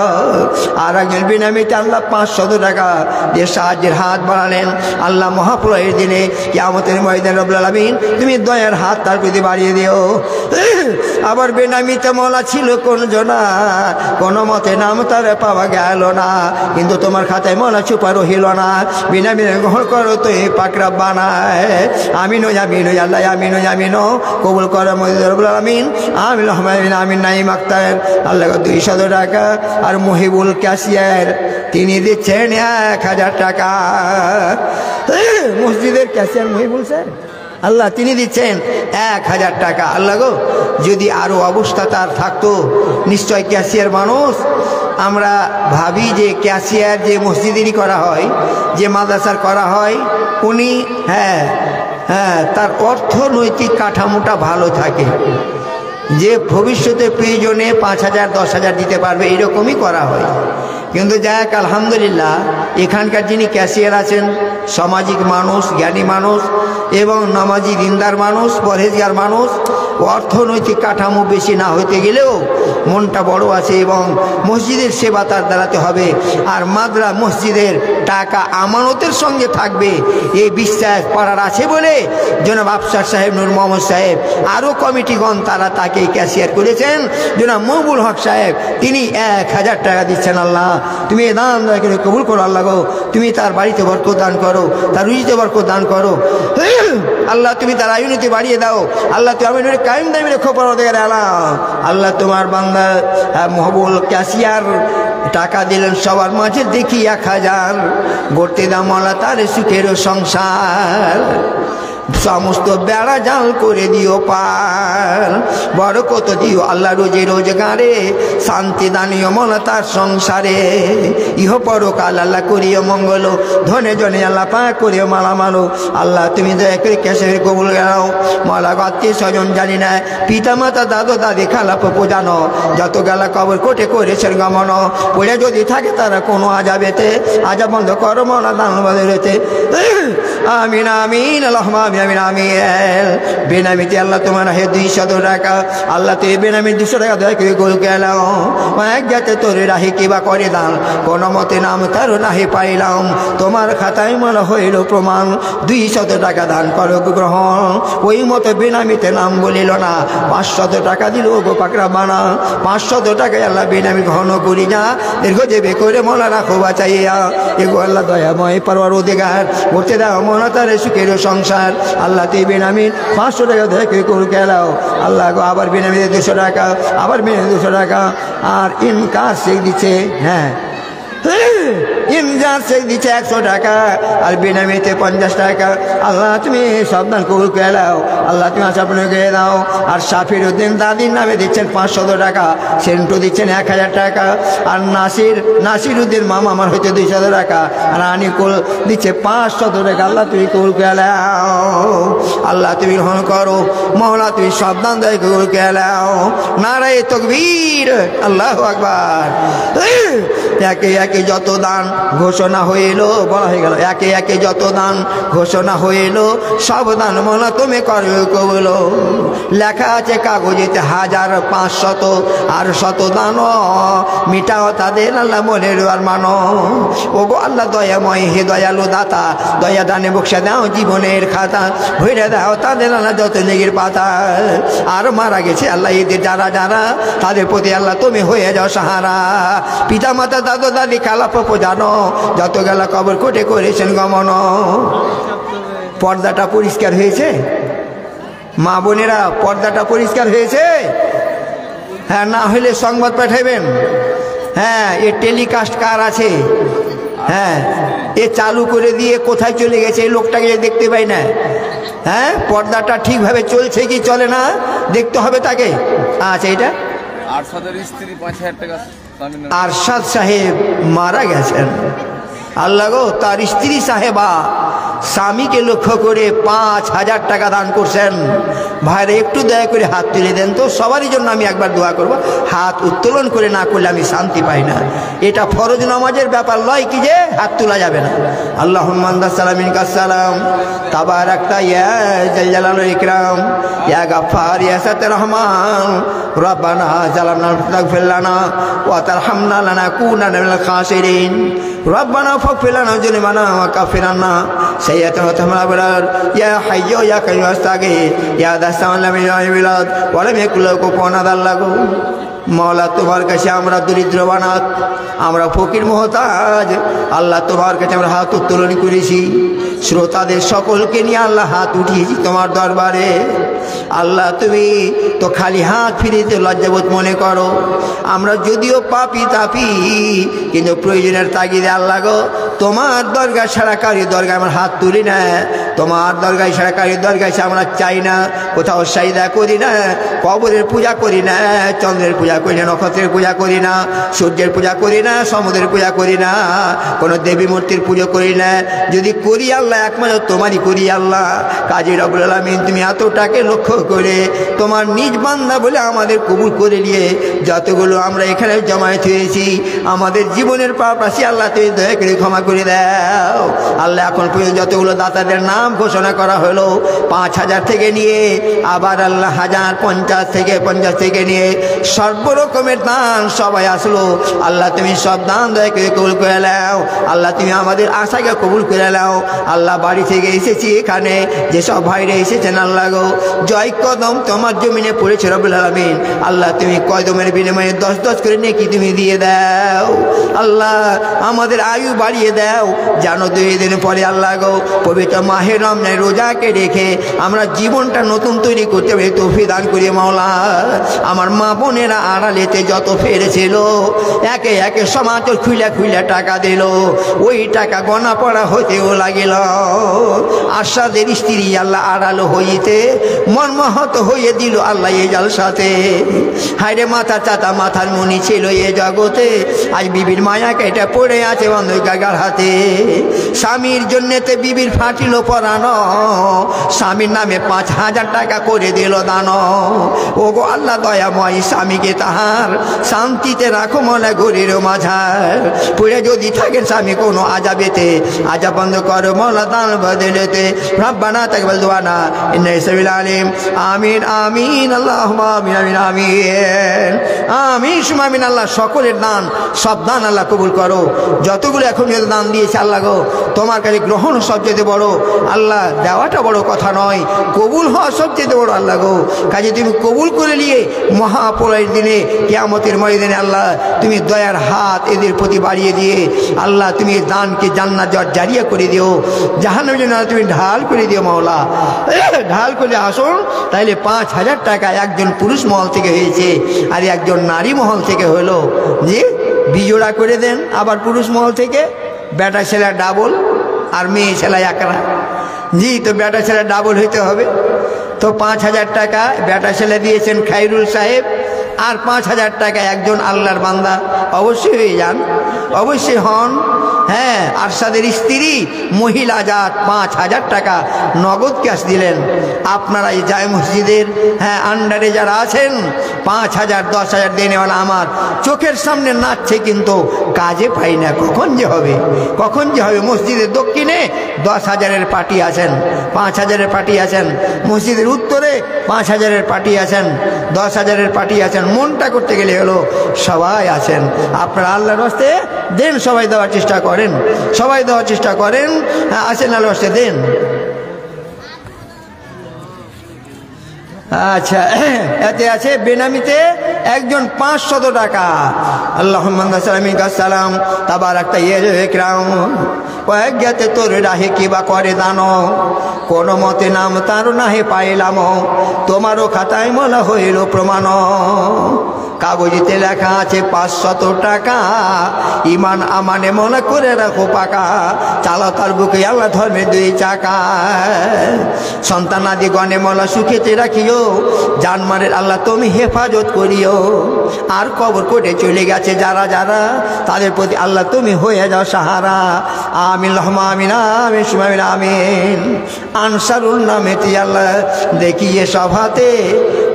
আর একজন বিনামিতে আল্লাহ 500 টাকা দিয়ে সাহায্যের হাত বাড়ালেন। আল্লাহ মহাপ্রলয়ের দিনে কিয়ামতের ময়দানে রব্বুল আলামিন তুমি দয়ার হাত তার প্রতি বাড়িয়ে দিও। আবার বেনামিতে মওলা ছিল কোন জনা, কোনো মতে নাম তার পাওয়া গেল না, কিন্তু তোমার খাতায় মওলা চুপা রহিল না। বিনামিনে গ্রহণ করো তুই পাক রব্বানায়। আমিন আমিন আল্লাহ আমিন আমিন কবুল করো রব্বুল আলামিন। আমিন আমিন আমিন। নাইম আক্তার আল্লাহ 200 টাকা, আর মহিবুল ক্যাশিয়ার তিনি দিচ্ছেন 1000 টাকা। মসজিদের ক্যাশিয়ার মহিবুল স্যার আল্লাহ তিনি দিচ্ছেন 1000 টাকা। আল্লাহ গো যদি আরো অবস্থা তার থাকতো, নিশ্চয় ক্যাশিয়ার মানুষ। আমরা ভাবি যে ক্যাশিয়ার যে মসজিদেরই করা হয়, যে মাদ্রাসার করা হয়, উনি তার অর্থনৈতিক কাঠামোটা ভালো থাকে, যে ভবিষ্যতে প্রয়োজনে 5000 10,000 দিতে পারবে, এরকমই করা হয়। কিন্তু যাক আলহামদুলিল্লাহ এখানকার যিনি ক্যাশিয়ার আছেন সামাজিক মানুষ, জ্ঞানী মানুষ এবং নামাজি দিনদার মানুষ, পরহেজগার মানুষ। অর্থনৈতিক কাঠামো বেশি না হইতে গেলেও মনটা বড় আছে এবং মসজিদের সেবা তার দাঁড়াতে হবে। আর মসজিদের টাকা আমানতের সঙ্গে থাকবে এই বিশ্বাস পাড়ার আছে বলে জনাব আফসার সাহেব, নূর মোহাম্মদ সাহেব, আরও কমিটিগণ তারা তাকে ক্যাশিয়ার করেছেন। জনাব মহবুল হক সাহেব তিনি 1000 টাকা দিচ্ছেন। আল্লাহ তুমি এ দান দয়া করে কবুল করো। আল্লাহ গো তুমি তার বাড়িতে বরকত দান করো, তার রুজিতে বরকত দান করো। আল্লাহ তুমি তার আয়ুনিতে বাড়িয়ে দাও। আল্লাহ তুমি আমি কায়েম দামি রেখো পরওয়ারদিগার আলাম। আল্লাহ তোমার বান্দা মহবুল ক্যাশিয়ার টাকা দিলেন সবার মাঝে দেখি 1000, গড়তে দাম আল্লাহ তার সুখের সংসার। সমস্ত বেড়া জাল করে দিও পার, বরকত দিও আল্লাহ রোজে রোজগারে, শান্তি দানিও মন তার সংসারে। ইহ পরকাল আল্লাহ করিও মঙ্গল, ধনে জনে আল্লাহ পাক করিও মালামালো। আল্লাহ তুমি দয়া করে ক্যাশের কবুল গেলাও। মালা আত্মীয় স্বজন জানি না, পিতা মাতা দাদু দাদি খালা পপু জানো, যত গেলা কবর কোটে করেছেন গমন, পড়ে যদি থাকে তারা কোনো আজাবেতে, আজা বন্ধ করো মলা দান বদলেতে। আমিন আমিন আল্লাহুম্মা আমিন আমিন। বেনামিতে আল্লাহ তোমার 200 টাকা, আল্লাহ তুই বেনামি 200 টাকা দয়া করে গোল গেলাম এক যাতে তোর রাহি কিবা করে দান, কোনো মতে নাম তার নাহি পাইলাম, তোমার খাতায় মনে হইল প্রমাণ। 200 টাকা দান করো গ্রহণ, ওই মতো বেনামিতে নাম বলিল না। 500 টাকা দিল গো পাকরা বানা, 500 টাকায় আল্লাহ বেনামি গ্রহণ করি না, দীর্ঘ যেবে করে মলা রাখো বাঁচাইয়া। এগো আল্লাহ দয়াময় পরওয়ারদিগার, করতে দাও মনে তার সুখের সংসার। আল্লাহ তুই বেনামির 500 টাকা দেখে করে গেলাও। আল্লাহ গো আবার বেনামিতে 200 টাকা, আবার বেনামিতে 200 টাকা। আর ইনকার শেখ দিচ্ছে ইমজার শেখ দিচ্ছে 100 টাকা, আর বেনামিতে 50 টাকা। আল্লাহ তুমি সাবধান কবুল করে দাও। আল্লাহ তুমি আশাপূর্ণ করে দাও। আর শাফির উদ্দিন দাদির নামে দিচ্ছেন 500 টাকা, সেন্টু দিচ্ছেন 1000 টাকা, আর নাসির উদ্দিন মামা আমার হইতে 200 টাকা, আর আনিকুল দিচ্ছে 500 টাকা। আল্লাহ তুমি কবুল করে দাও। আল্লাহ তুমি গ্রহণ করো মওলা, তুমি সাবধান দেয় কবুল করে দাও। নারায়ে তাকবীর, আল্লাহু আকবার। একে একে যত দান ঘোষণা হইল, বলা হয়ে গেল, একে একে যত দান ঘোষণা হইল, সব দান মনে তুমি করো কবুল। লেখা আছে কাগজেতে 1000 500, আর 100 দান মিটাও তাদের আল্লাহ মনের আর মানো। ও গো আল্লাহ দয়াময় হে দয়ালু দাতা, দয়া দানে বক্সা দাও জীবনের খাতা, ভরে দাও তাদের আল্লাহ যত নেগির পাতা। আর মারা গেছে আল্লাহ এদের যারা যারা, তাদের প্রতি আল্লাহ তুমি হয়ে যাও সাহারা। পিতা মাতা দাদু দাদি খালা পপু জানো, যত গেলা কবর কোটে করেছেন গমন। পর্দাটা পরিষ্কার হয়েছে মা বোনেরা, পর্দাটা পরিষ্কার হয়েছে? হ্যাঁ, না হলে সংবাদ পাঠাবেন। হ্যাঁ, এ টেলিকাস্ট কার আছে? হ্যাঁ, এ চালু করে দিয়ে কোথায় চলে গেছে এই লোকটাকে দেখতে পাই না। হ্যাঁ, পর্দাটা ঠিকভাবে চলছে কি চলে না দেখতে হবে তাকে। আচ্ছা, এটা আরশাদের স্ত্রী 5,000 টাকা আরশাদ সাহেব মারা গেছেন। আল্লাহ গো, তার স্ত্রী সাহেবা স্বামীকে লক্ষ্য করে 5,000 টাকা দান করছেন। ভাইরা একটু দয়া করে হাত তুলে দেন তো, সবারই জন্য আমি একবার দোয়া করব। হাত উত্তোলন করে না করলে আমি শান্তি পাই না। এটা ফরজ নামাজের ব্যাপার নয় কি যে হাত তোলা যাবে না। আল্লাহুম্মা সালামিন কাসসালাম তাবারাকতা ইয়া জালালুল ইকরাম ইয়া গাফফার ইয়া সাত্তার রহমান রব্বানা জালামনা ফাগফির লানা ওয়া তারহামনা লানাকুনান্না মিনাল খাসিরিন রব্বানা ফাগফির লানা যুনুবানা ওয়া কাফির আন্না সাইয়্যাতানা ওয়া তাহমারার ইয়া হাইয়্যু ইয়া কাইয়্যুম আস্তাগীথ ইয়া দাসামান লাম ইয়ামিলাদ ওয়া লাম ইয়াকুল লাহু কুফুওয়ান আহাদ। আল্লাহু মওলা, তোমার কাছে আমরা দরিদ্র বানাত, আমরা ফকির মুহতাজ। আল্লাহ, তোমার কাছে আমরা হাত উত্তোলন করেছি। শ্রোতাদের সকলকে নিয়ে আল্লাহ হাত উঠিয়েছি তোমার দরবারে। আল্লাহ, তুমি তো খালি হাত ফিরিতে লজ্জাবোধ মনে করো। আমরা যদিও পাপি তাপি, কিন্তু প্রয়োজনের তাগিদে আল্লাহ গো, তোমার দরগা ছাড়া কারি দরগায় আমার হাত তুলি না। তোমার দরগায় ছাড়া কারি দরগায় আমরা চাই না, কোথাও সাইদা করি না, কবরের পূজা করি না, চন্দ্রের পূজা করি না, নক্ষত্রের পূজা করি না, সূর্যের পূজা করি না, সমুদ্রের পূজা করি না, কোনো দেবী মূর্তির পুজো করি না। যদি করি আল্লাহ একমাত্র তোমারই করি। আল্লাহ, কাজী রব্বুল আলামিন, তুমি এতটাকে লক্ষ্য করে তোমার নিজ বান্দা বলে আমাদের কবুল করে নিয়ে যতগুলো আমরা এখানে জমায়েত হয়েছি, আমাদের জীবনের পাপ রাশি আল্লাহ তুমি দয়া করে ক্ষমা করে দাও। আল্লাহ, এখন পর্যন্ত যতগুলো দাতাদের নাম ঘোষণা করা হলো, 5,000 থেকে নিয়ে আবার আল্লাহ 1000, 50 থেকে নিয়ে সর্বরকমের দান সবাই আসলো। আল্লাহ, তুমি সব দান দয়া করে কবুল করে নাও। আল্লাহ, তুমি আমাদের আশাকে কবুল করে নাও। আল্লাহ, বাড়ি থেকে এসেছি এখানে যেসব ভাইরা এসেছেন, আল্লাহ গো, জয় কদম তোমার জমিনে পড়েছে রব্বুল আলামিন। আল্লাহ, তুমি কদমের বিনিময়ে 10 করে নেকি তুমি দিয়ে দাও। আল্লাহ, আমাদের আয়ু বাড়িয়ে দাও। জানো 2 দিন পরে আল্লাহ গো, পবিত্র মাহে রমজান রোজাকে রেখে আমরা জীবনটা নতুন তৈরি করতে হবে, তৌফিক দান করি মাওলা। আমার মা বোনেরা আড়ালেতে যত ফেরেছিল, একে একে সমাচর খুইলা টাকা দিল। ওই টাকা গনা পড়া হতেও লাগিল। আশাদের স্ত্রী আল্লাহ আড়াল হইতে মর্মাহত হয়ে দিল আল্লাহ এই জালসাতে। হায়রে মাথার চাতা মাথার মনি ছিল এ জগতে, আজ বিবির মায়া কেটে পড়ে আছে অন্ধকার হাতে। স্বামীর জন্যেতে বিবির ফাটিল পরানো, স্বামীর নামে 5,000 টাকা করে দিল দান। ও গো আল্লাহ দয়াময়, স্বামীকে তাহার শান্তিতে রাখো মনে ঘরের মাঝার। পড়ে যদি থাকেন স্বামী কোনো আজাবেতে, আজাব বন্ধ করো মৌলা দান বদলেতে। রব্বানা তাকবাল দুআনা ইন্নাকা সামিউল আলিম। আমিন আমিন আল্লাহুম্মা আমিন আমিন আমিন আমিন সুম্মা আমিন। আল্লাহ, সকলের দান সব দান আল্লাহ কবুল করো। যতগুলো এখন দান দিয়েছে আল্লাহ গো, তোমার কাছে গ্রহণ সবচেয়ে বড়। আল্লাহ, দেওয়াটা বড় কথা নয়, কবুল হওয়া সবচেয়ে বড়। আল্লাহ গো, কাজে তুমি কবুল করে নিয়ে মহাপ্রলয়ের দিনে, কিয়ামতের ময়দানে আল্লাহ তুমি দয়ার হাত এদের প্রতি বাড়িয়ে দিয়ে আল্লাহ তুমি দানকে জান্নাত জারিয়া করে দিও, জাহান্নামের জন্য তুমি ঢাল করে দিও মাওলা। ঢাল করে আসুন, তাইলে 5,000 টাকা একজন পুরুষ মহল থেকে হয়েছে আর একজন নারী মহল থেকে হলো। যে বিজোড়া করে দেন, আবার পুরুষ মহল থেকে বেটা ছেলে ডাবল আর মেয়ে ছেলে একরা। জি, তো বেটা ছেলে ডাবল হইতে হবে। তো 5,000 টাকা বেটা ছেলে দিয়েছেন খাইরুল সাহেব, আর 5,000 টাকা একজন আল্লাহর বান্দা। অবশ্যই হয়ে যান, অবশ্যই হন। হ্যাঁ, আরশাদের স্ত্রী মহিলা জাত 5,000 টাকা নগদ ক্যাশ দিলেন। আপনারা এই জায় মসজিদের আন্ডারে যারা আছেন, 5,000, 10,000 দেনেওয়ালা আমার চোখের সামনে নাচছে, কিন্তু কাজে পাই না। কখন যে হবে, কখন যে হবে। মসজিদের দক্ষিণে 10,000-এর পার্টি আছেন, 5,000-এর পার্টি আছেন। মসজিদের উত্তরে 5,000-এর পার্টি আছেন, 10,000-এর পার্টি আছেন। মনটা করতে গেলে হলো সবাই আছেন। আপনারা আল্লাহর রাস্তে দেন, সবাই দেওয়ার চেষ্টা করেন, সবাই দেওয়ার চেষ্টা করেন। আসেন আল্লাহর রাস্তে দেন। আচ্ছা, এতে আছে বেনামিতে একজন 500 টাকা। আল্লাহুম্মা সাল্লামিকা সালাম তাবারাকতা ইয়া ইকরাম। কয়েকতে তোর রাহে কিবা করে দানো, কোন মতে নাম তার নাহে পাইলাম, তোমারও খাতায় মলা হইল প্রমাণ। কাগজেতে লেখা আছে 500 টাকা, ইমান আমানে মনে করে রাখো পাকা, চালাও তার বুকে আল্লাহ ধর্মের 2 চাকা। সন্তানাদি গণে মলা সুখেতে রাখিও, জানমারের আল্লাহ তুমি হেফাজত করিও। আর কবর কোটে চলে গেছে যারা যারা, তাদের প্রতি আল্লাহ তুমি হয়ে যাও সাহারা। আমিন রহমা আমিন আমিন সুমামিন আমিন। আনসারুল নামেতে আল্লাহ দেখিয়ে সভাতে,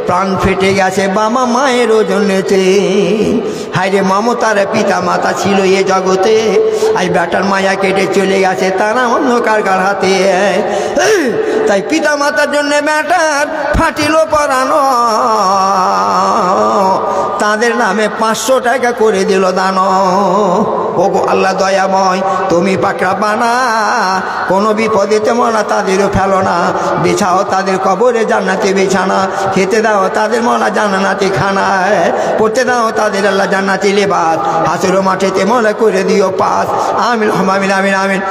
প্রাণ ফেটে গেছে বাবা মায়ের ওজনেতে। হায়রে মমতার পিতা মাতা ছিল এ জগতে, আজ বেটার মায়া কেটে চলে গেছে তারা অন্য কার হাতে। তাই পিতা মাতার জন্য বেটার ফাটিল পরানো, তাদের নামে 500 টাকা করে দিল দান। ওগো আল্লাহ দয়াময় তুমি পাকড়া বানা, কোনো বিপদেতে মনা তাদেরও ফেলো না, বিছাও তাদের কবরে জান্নাতে বিছানা, খেতে দাও তাদের মনা জান্নাতি খানা, পড়তে দাও তাদের আল্লাহ জান্নাতি লেবাস, হাসুর মাঠেতে মনে করে দিও পাস। আমিন আমিন আমিন আমিন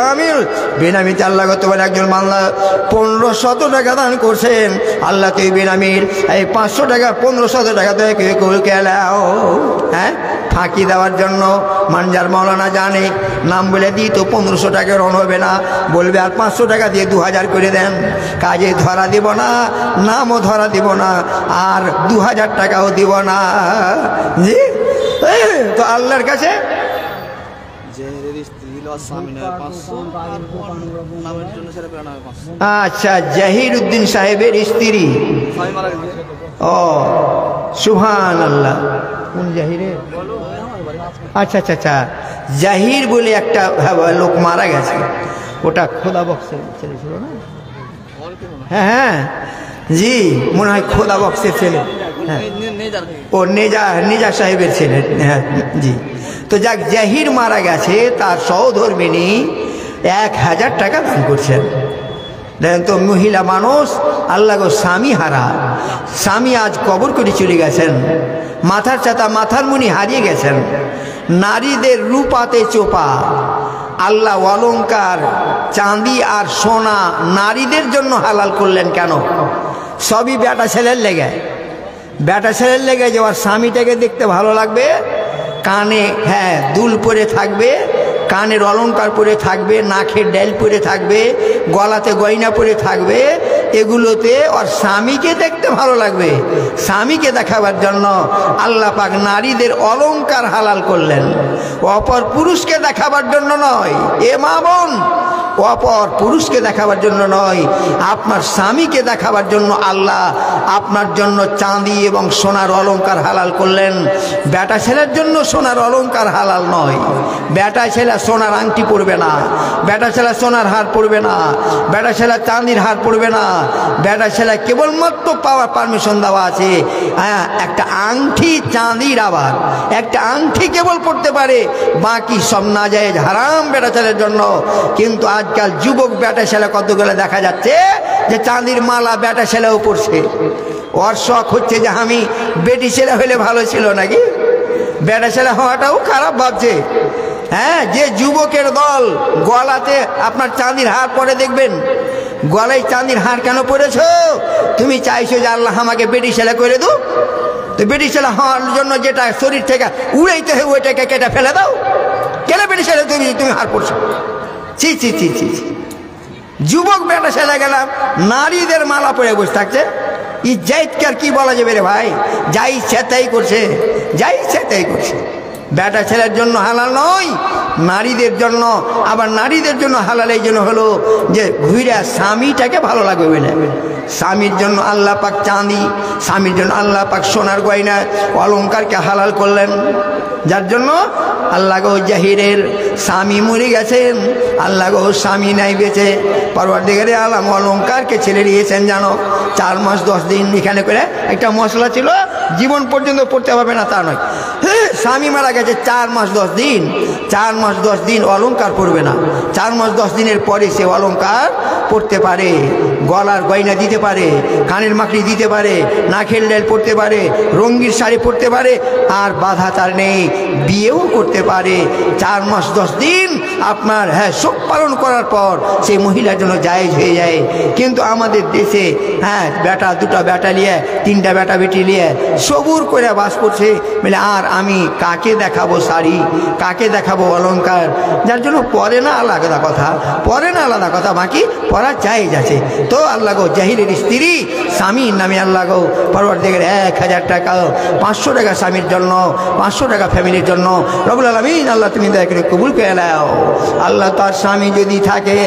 আমিন। বেনামিতে আল্লাহ তোমার একজন বান্দা 1500 টাকা দান করছেন, আল্লাহ তুই বেনামির এই 500 টাকা 1500 টাকা থেকে কেলাও, হ্যাঁ ফাঁকি দেওয়ার জন্য। মানজার মৌলানা জানে নাম বলে দিই তো 1500 টাকা রন হবে না, বলবে আর 500 টাকা দিয়ে 2000 করে দেন, কাজে ধরা দিব না, নামও ধরা দিব না, আর 2000 টাকাও দিব না। জি তো আল্লাহর কাছে আচ্ছা জাহির উদ্দিন সাহেবের স্ত্রী, ও সুবহানাল্লাহ, কোন জাহিরে? আচ্ছা আচ্ছা আচ্ছা, জাহির বলে একটা লোক মারা গেছে, ওটা খোদা বক্সের ছেলে ছিল না? হ্যাঁ হ্যাঁ জি মনে হয় খোদা বক্সের ছেলে, হ্যাঁ ও নেজা সাহেবের ছেলে, হ্যাঁ জি। তো যাক জাহির মারা গেছে, তার সহধর্মিনী 1000 টাকা দান করছেন। দেখেন তো মহিলা মানুষ, আল্লাহ গো স্বামী হারা, স্বামী আজ কবর করে চলে গেছেন, মাথার চাতা মাথার মুনি হারিয়ে গেছেন। নারীদের রূপাতে চোপা, আল্লাহ অলংকার চাঁদি আর সোনা নারীদের জন্য হালাল করলেন কেন? সবই বেটা ছেলের লেগে, বেটা ছেলের লেগে যে ওর স্বামীটাকে দেখতে ভালো লাগবে, কানে হ্যাঁ দুল পরে থাকবে, কানের অলংকার পরে থাকবে, নাকের ডাল পরে থাকবে, গলাতে গয়না পরে থাকবে, এগুলোতে ওর স্বামীকে দেখতে ভালো লাগবে। স্বামীকে দেখাবার জন্য আল্লাহ পাক নারীদের অলংকার হালাল করলেন, অপর পুরুষকে দেখাবার জন্য নয়। এ মা বোন, অপর পুরুষকে দেখাবার জন্য নয়, আপনার স্বামীকে দেখাবার জন্য আল্লাহ আপনার জন্য চাঁদি এবং সোনার অলংকার হালাল করলেন। বেটা ছেলের জন্য সোনার অলংকার হালাল নয়, বেটা ছেলে সোনার আংটি পরবে না, বেটা ছেলে সোনার হার পরবে না, বেটা ছেলে চাঁদির হার পরবে না, বেটা ছেলে কেবলমাত্র পাওয়ার পারমিশন দেওয়া আছে, হ্যাঁ একটা আংটি চাঁদির, আবার একটা আংটি কেবল পড়তে পারে, বাকি সব নাজায়েজ হারাম বেটা ছেলের জন্য। কিন্তু আজকাল যুবক বেটা ছেলে কতগুলো দেখা যাচ্ছে যে চাঁদির মালা বেটা ছেলেও পড়ছে, ওর শখ হচ্ছে যে আমি বেটি ছেলে হলে ভালো ছিল নাকি, বেটা ছেলে হওয়াটাও খারাপ ভাবছে। হ্যাঁ যে যুবকের দল গলাতে আপনার চাঁদির হার পরে দেখবেন, গলায় চাঁদির হার কেন পরেছো? তুমি চাইছো যে আল্লাহ আমাকে বেটি ছেলে করে দো, তো বেটি ছেলে হওয়ার জন্য যেটা শরীর থেকে উড়াইতে হয় ওইটাকে কেটে ফেলে দাও, কেন বেটি ছেলে তুমি হার পড়ছো? ছি ছি ছি ছি, যুবক বেটা ছেলে গেলাম নারীদের মালা পরে বসে থাকছে, ইজ্জতকে আর কি বলা যাবে রে ভাই? যাই ইচ্ছা তাই করছে, যাই ইচ্ছা তাই করছে। বেটা ছেলের জন্য হালাল নয়, নারীদের জন্য। আবার নারীদের জন্য হালাল এই জন্য হলো যে ঘুরে স্বামীটাকে ভালো লাগবে বলে, স্বামীর জন্য আল্লাহ পাক চাঁদি, স্বামীর জন্য আল্লাহ পাক সোনার গয়না অলংকারকে হালাল করলেন। যার জন্য আল্লাহ গো জাহিরের স্বামী মরে গেছেন, আল্লাহ গো স্বামী নাই বেঁচে, পরওয়ারদিগারে আলম অলংকারকে ছেড়ে দিয়েছেন জানো 4 মাস 10 দিন। এখানে করে একটা মশলা ছিল, জীবন পর্যন্ত পড়তে পারবে না তা নয়, স্বামী মারা গেছে 4 মাস 10 দিন, 4 মাস 10 দিন অলংকার পড়বে না, 4 মাস 10 দিনের পরে সে অলংকার পড়তে পারে। গলার গয়না দিতে পারে, কানের মাকড়ি দিতে পারে, নাকের লেল পড়তে পারে, রঙিন শাড়ি পরতে পারে, আর বাধা তার নেই, বিয়েও করতে পারে। 4 মাস 10 দিন আপনার শোক পালন করার পর সেই মহিলার জন্য জায়েজ হয়ে যায়। কিন্তু আমাদের দেশে বেটা 2টা বেটা নিয়ে 3টা বেটা বেটি নিয়ে সবুর করে বাস করছে। বলে আর আমি কাকে দেখাবো শাড়ি, কাকে দেখাবো অলংকার, যার জন্য পরে না আলাদা কথা, পরে না আলাদা কথা, বাকি পড়া জায়েজ আছে। তো আল্লাহ গো জাহিরের স্ত্রী স্বামীর নামে আল্লাহ গো পরওয়ারদিগার 1000 টাকা, 500 টাকা স্বামীর জন্য, 500 টাকা ফ্যামিলির জন্য রব্বুল আলামিন আল্লাহ তুমি দয়া করে কবুল করে নাও। আল্লাহ তার স্বামী যদি থাকে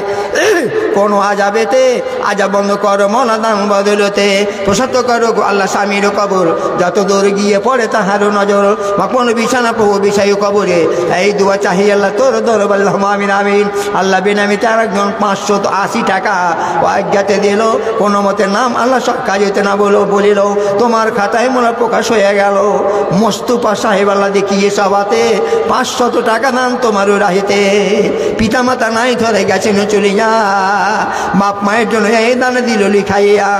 কোনো আজাবেতে, আজাব বন্ধ করো মৌলা দান বদলতে, প্রসাদ করো আল্লাহ স্বামীর কবর, যত দূর গিয়ে পড়ে তাহারও নজর, মকমন বিছানা প্রভু বিষয় কবরে, এই দোয়া চাহি আল্লাহ তোর দরবার আমিন আমিন। আল্লাহ বেনামিতে আর একজন 580 টাকা ও আজ্ঞাতে দিল, কোনো মতে নাম আল্লাহ সব কাজ হইতে না বলিল, তোমার খাতায় মোলা প্রকাশ হয়ে গেল। মোস্তফা সাহেব আল্লাহ দেখিয়ে সবাতে 500 টাকা দান তোমারও রাহিতে, পিতা মাতা নাই ধরে গেছেন চলিয়া, বাপ মায়ের জন্য এই দান দিল লিখাইয়া।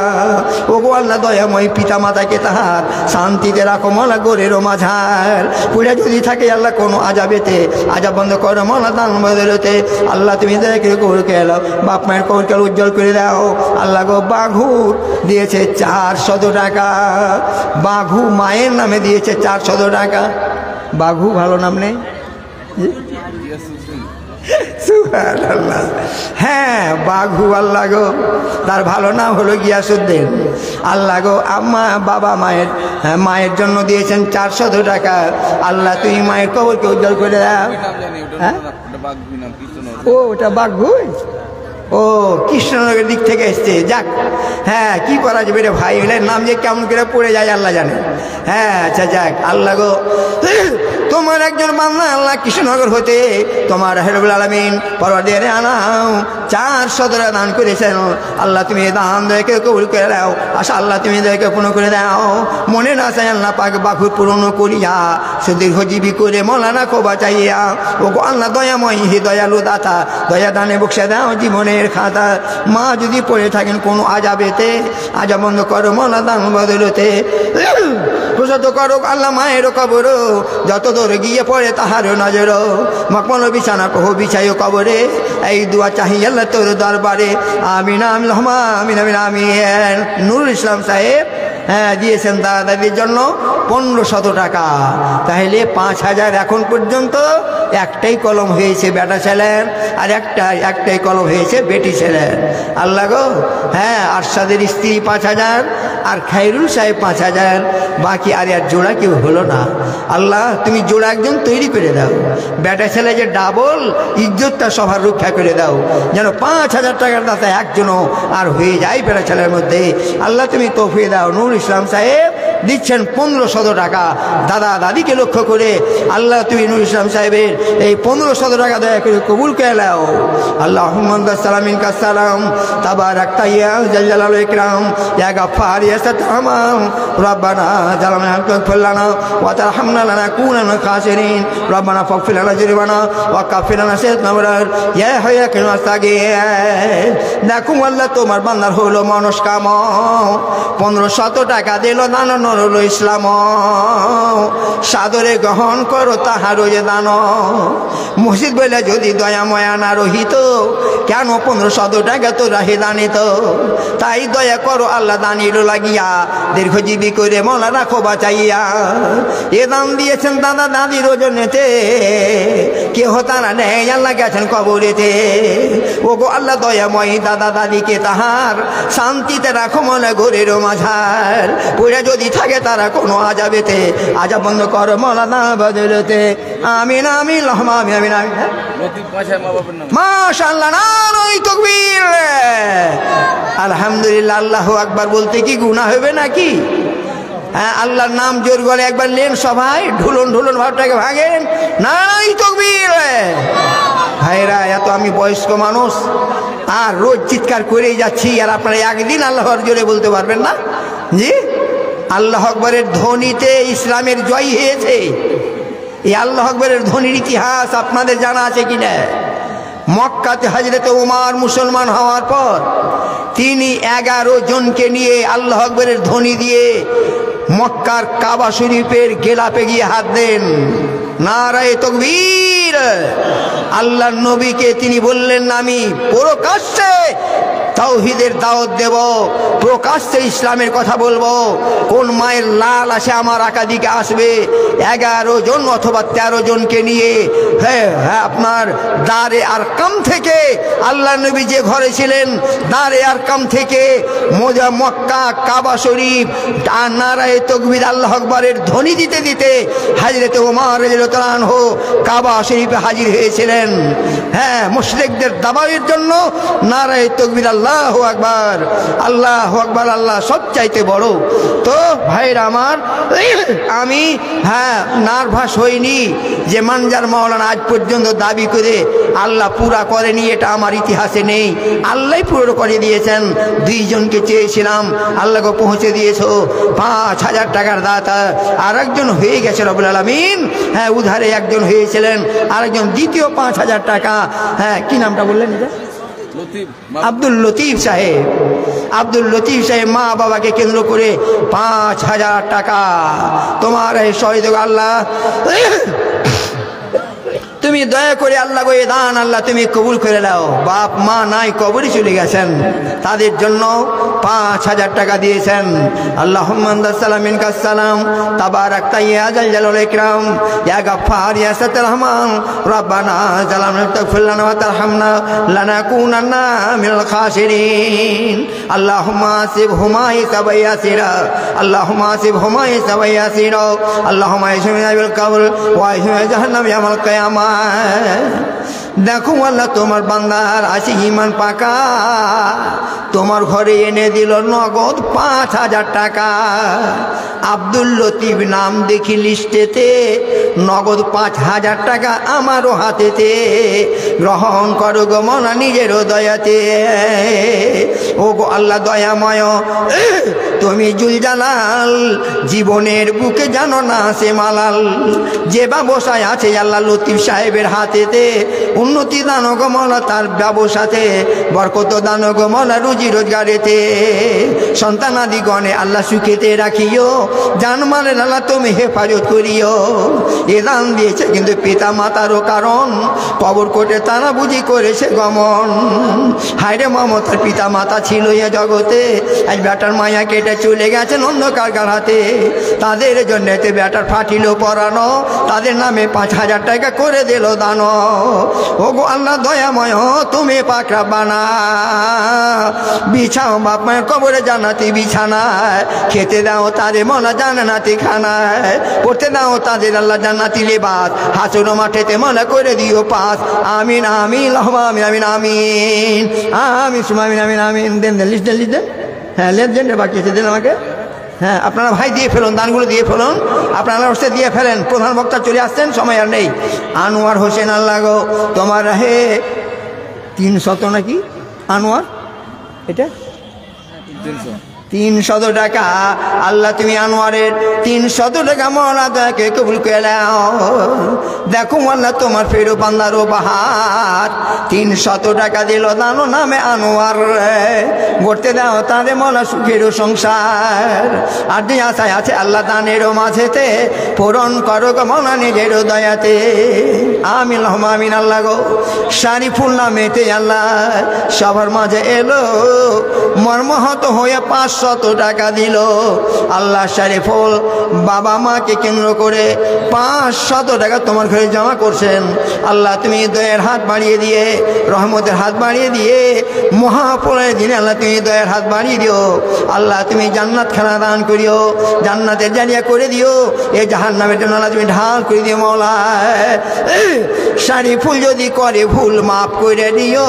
ও গো আল্লাহ দয়াময় পিতা মাতাকে তাহার শান্তিতে রাখো মোলা গোরেরও মাঝার, পুরা যদি থাকে আল্লাহ কোনো আজাবেতে, আজাব বন্ধ করো মোলা দান বদলতে। আল্লাহ তুমি দেখে কবরকে এলো, বাপ মায়ের কবরকে উজ্জ্বল করে দাও। আল্লাহ গো বাঘুর দিয়েছে 400 টাকা, বাঘু মায়ের নামে দিয়েছে 400 টাকা। বাঘু ভালো নাম নেই? সুবহানাল্লাহ। বাঘু আল্লাহ গো তার ভালো নাম হলো গিয়াসউদ্দিন। আল্লাহ গো আম্মা বাবা মায়ের জন্য দিয়েছেন 400 টাকা। আল্লাহ তুমি মায়ের কবরকে উজ্জ্বল করে দাও। ও ওটা বাঘু, ও কৃষ্ণনগরের দিক থেকে এসছে। যাক, কি করা যাবে রে ভাই, এলের নাম যে কেমন করে পড়ে যায় আল্লাহ জানে। আচ্ছা যাক, আল্লাহ গো তোমার একজন বান্দা আল্লাহ কৃষ্ণনগর হতে তোমার রব্বুল আলামিন পরওয়ারদিগারে আনাও 400 টাকা দান করেছেন। আল্লাহ তুমি দান দয়াকে কবুল করে দাও। আশা আল্লাহ তুমি দয়াকে পূর্ণ করে দাও। মনে না চাই আল্লাহ পাক বাঘুর পূর্ণ করিয়া সুদীর্ঘজীবী করে মৌলানা কো বাঁচাইয়া। ও গো আল্লাহ দয়াময় হে দয়ালু দাতা, দয়া দানে বক্সে দাও জীবনের খাতা। মা যদি পড়ে থাকেন কোনো আজাবেতে, আজাব বন্ধ করো মৌলা দান বদলতে। প্রসাদ করো আল্লাহ মায়ের কবর, যত দূর গিয়ে পড়ে তাহারও নজর, মকমল বিছানা প্রভু বিছাই কবরে, এই দোয়া চাহি আল্লাহ তোর দরবারে। আমিন আমিন আমিন আমিন আমিন। নুরুল ইসলাম সাহেব দিয়েছেন দাদা দাদির জন্য 1500 টাকা। তাহলে 5000 এখন পর্যন্ত একটাই কলম হয়েছে বেটা ছেলের, আর একটাই কলম হয়েছে বেটি ছেলের। আল্লাহ গো আরশাদের স্ত্রী 5000, আর খায়রুল সাহেব 5000, বাকি আর জোড়া কেউ হলো না। আল্লাহ তুমি জোড়া একজন তৈরি করে দাও, বেটা ছেলে যে ডাবল ইজ্জতটা সবার রক্ষা করে দাও, যেন 5000 টাকার দাতা একজনও আর হয়ে যায় বেটা ছেলের মধ্যে। আল্লাহ তুমি তৌফিক দাও। নুরুল ইসলাম সাহেব দিচ্ছেন 1500 টাকা দাদা দাদিকে লক্ষ্য করে। আল্লাহ তুমি নুরুল ইসলাম সাহেবের এই 1500 টাকা দয়া করে কবুল করে নাও। আল্লাহুম্মা সালামিন কাসালাম তাবারাকতা ইয়া জালাল ইকরাম ইয়া গাফফার ইয়া সাতামাম রব্বানা জালামনা ফাগফির লানা ওয়া তারহামনা লানাকুনানা খাসিরিন রব্বানা ফাগফির লানা যুনুবানা ওয়া কাফির লানা সাইয়্যাতিনা ইয়া হাইয়া কারিম আস্তাগফির। দেখো আল্লাহ তোমার বান্দার হলো মনস্কামনা, 1500 টাকা দিল দান নুরুল ইসলাম, সাদরে গ্রহণ করো তাহারও যে দান। মসজিদ বলে যদি দয়া ময়া না রহিত, কেন 1500 টাকা তো রাহে দানিত। তাই দয়া করো আল্লাহ দানিল লাগিয়া, দীর্ঘজীবী করে মৌলা রাখো বাঁচাইয়া। এ দান দিয়েছেন দাদা দাদির ওজনেতে, কেহ তারা নেই আল্লাহ গেছেন কবরেতে। ও গো আল্লাহ দয়াময় দাদা দাদিকে তাহার শান্তিতে রাখো মনে ঘরের মাঝার, পুরা যদি থাকে তারা কোনো আজাবেতে, আজাব বন্ধ করো মৌলানা বদলতে। আমিন আমিন আমিন আমিন আমিন। মাশাআল্লাহ, নারায়ে তাকবীর, আলহামদুলিল্লাহ। আল্লাহু আকবার বলতে কি গুনাহ হবে নাকি? আল্লাহর নাম জোর গলে একবার নেন সবাই, ঢুলন ঢুলন ভাবটাকে ভাঙেন, নারায়ে তাকবীর। ভাইরা, এত আমি বয়স্ক মানুষ আর রোজ চিৎকার করেই যাচ্ছি, আর আপনারা একদিন আল্লাহর জোরে বলতে পারবেন না? জি, আল্লাহ আকবরের ধ্বনিতে ইসলামের জয় হয়েছে। এই আল্লাহ আকবরের ধ্বনির ইতিহাস আপনাদের জানা আছে কিনা? মক্কাতে হযরত ওমর মুসলমান হওয়ার পর তিনি 11 জনকে নিয়ে আল্লাহু আকবারের ধ্বনি দিয়ে মক্কার কাবা শরীফের গেলাপে গিয়ে হাত দেন, নারায়ে তাকবীর। আল্লাহর নবীকে তিনি বললেন, আমি প্রকাশ্যে তাওহীদের দাওয়াত দেব, প্রকাশ্যে ইসলামের কথা বলবো। কোন মায়ের লাল আসে আমার আকাদিকে আসবে 11 জন অথবা 13 জনকে নিয়ে আপনার দারে আরকাম থেকে, আল্লাহ নবী যে ঘরে ছিলেন দারে আরকাম থেকে মক্কা কাবা শরীফ নারায়ে তাকবীর আল্লাহু আকবারের ধ্বনি দিতে দিতে হযরত ওমর রাদিয়াল্লাহু আনহু কাবা শরীফে হাজির হয়েছিলেন। হ্যাঁ, মুশরিকদের দাবাইয়ের জন্য নারায়ে তাকবীর আল্লাহু আকবার, আল্লাহু আকবার, আল্লাহ সবচাইতে বড়। তো ভাইরা আমার, আমি নার্ভাস হইনি যে মানজার মাওলানা আজ পর্যন্ত দাবি করে আল্লাহ পুরা করেনি, এটা আমার ইতিহাসে নেই। আল্লাহই পুরো করে দিয়েছেন। 2 জনকে চেয়েছিলাম, আল্লাহকে পৌঁছে দিয়েছো। 5,000 টাকার দাতা আর একজন হয়ে গেছে রব্বুল আলামিন। হ্যাঁ, উধারে একজন হয়েছিলেন, আরেকজন দ্বিতীয় 5,000 টাকা। হ্যাঁ, কি নামটা বললেন এটা? আব্দুল লতিফ সাহেব। আব্দুল লতিফ সাহেব মা বাবাকে কেন্দ্র করে 5,000 টাকা তোমার এই শহীদ আল্লাহ তুমি দয়া করে আল্লাহ গো, দান আল্লাহ তুমি কবুল করে নাও। বাপ মা নাই, কবরে চলে গেছেন, তাদের জন্য 5,000 টাকা দিয়েছেন। আল্লাহুম্মা আনতাস-সালাম মিনকাস-সালাম তাবারাকতা ইয়া যাল জালাল ইকরাম ইয়া গাফফার ইয়া সাত্তার রহমান রব্বানা জালামনা তাগফির লানা ওয়া তারহামনা লানাকুনান্না মিনাল খাসিরিন। আল্লাহুম্মা আসিবহুমা হিসাবান ইয়াসিরা, আল্লাহুম্মা আসিবহুমা হিসাবান ইয়াসিরা, আল্লাহুম্মা ইশমিনা বিল কবর ওয়া ইশমিনা জাহান্নাম ইয়াউমাল কিয়ামা। দেখো আল্লাহ, তোমার বান্দার আছে ঈমান পাকা, তোমার ঘরে এনে দিল নগদ 5,000 টাকা। আব্দুল লতিফ নাম দেখি লিস্টেতে, নগদ 5,000 টাকা আমারও হাতেতে। গ্রহণ করো গো মনা নিজের দয়াতে। ও গো আল্লাহ দয়াময়, তুমি জুলজালাল, জীবনের বুকে জানো না সে মালাল। যে ব্যবসায় আছে আল্লাহ লতিফ সাহেবের হাতেতে, উন্নতি দান গো মৌলা তার ব্যবসাতে, বরকত দান গো মৌলা রুজি রোজগারেতে। সন্তানাদি গণে আল্লাহ সুখেতে রাখিও, জানমালের আল্লাহ তুমি হেফাজত করিও। এ দান দিয়েছে কিন্তু পিতা মাতারও কারণ, কবর কোটে তারা বুঝি করেছে গমন। হায়রে মমতার পিতা মাতা ছিল এ জগতে, আজ বেটার মায়া কেটে চলে গেছেন অন্ধকার গাড়াতে। তাদের জন্যতে বেটার ফাটিল পরানো, তাদের নামে 5,000 টাকা করে দিল দান। ও গো আল্লাহ দয়াময়, তুমি পাকরা বানা বিছাও বাপ মায়ের কবরে জান্নাতি বিছানায়, খেতে দাও তাদের মনা জান্নাতি খানায়, পড়তে দাও তাদের আল্লাহ জান্নাতি লিবাস, হাসুর মাঠেতে মনে করে দিও পাস। আমিন আমিন আমিন আমিন আমিন আমিন আমিন আমিন আমিন। দেন দেন লিস্ট দেন, লিস্ট দেন। হ্যাঁ, লেনদেন বাকি আছে, দেন আমাকে। হ্যাঁ, আপনারা ভাই দিয়ে ফেলুন, দানগুলো দিয়ে ফেলুন, আপনারা হচ্ছে দিয়ে ফেলেন। প্রধান বক্তা চলে আসছেন, সময় আর নেই। আনোয়ার হোসেন আল্লাহ গো, তোমার হে 300 নাকি আনোয়ার, এটা 300 টাকা। আল্লাহ তুমি আনোয়ারের 300 টাকা মৌলা দয়াকে কবুল করে নাও। দেখো আল্লাহ তোমার ফেরো বান্দারও বাহার, 300 টাকা দিল দানো নামে আনোয়ার। গড়তে দাও তাদের মৌলা সুখেরও সংসার। আর যে আশায় আছে আল্লাহ দানেরও মাঝেতে, পূরণ করো গো মৌলা নিজেরও দয়াতে। আমিন আমিন। আল্লাহ গো, শারিফুল নামেতে আল্লাহ সবার মাঝে এলো, মর্মাহত হয়ে 500 টাকা দিল। আল্লাহ শরীফুল বাবা মাকে কেন্দ্র করে 500 টাকা তোমার ঘরে জমা করছেন। আল্লাহ তুমি দয়ার হাত বাড়িয়ে দিয়ে, রহমতের হাত বাড়িয়ে দিয়ে, মহাপ্রলয়ের দিনে আল্লাহ তুমি দয়ার হাত বাড়িয়ে দিও। আল্লাহ তুমি জান্নাত খানা দান করিও, জান্নাতের জারিয়া করে দিও। এই জাহান্নামের জন্য আল্লাহ তুমি ঢাল করে দিও মওলা। শরীফুল যদি করে ভুল মাফ করে দিও,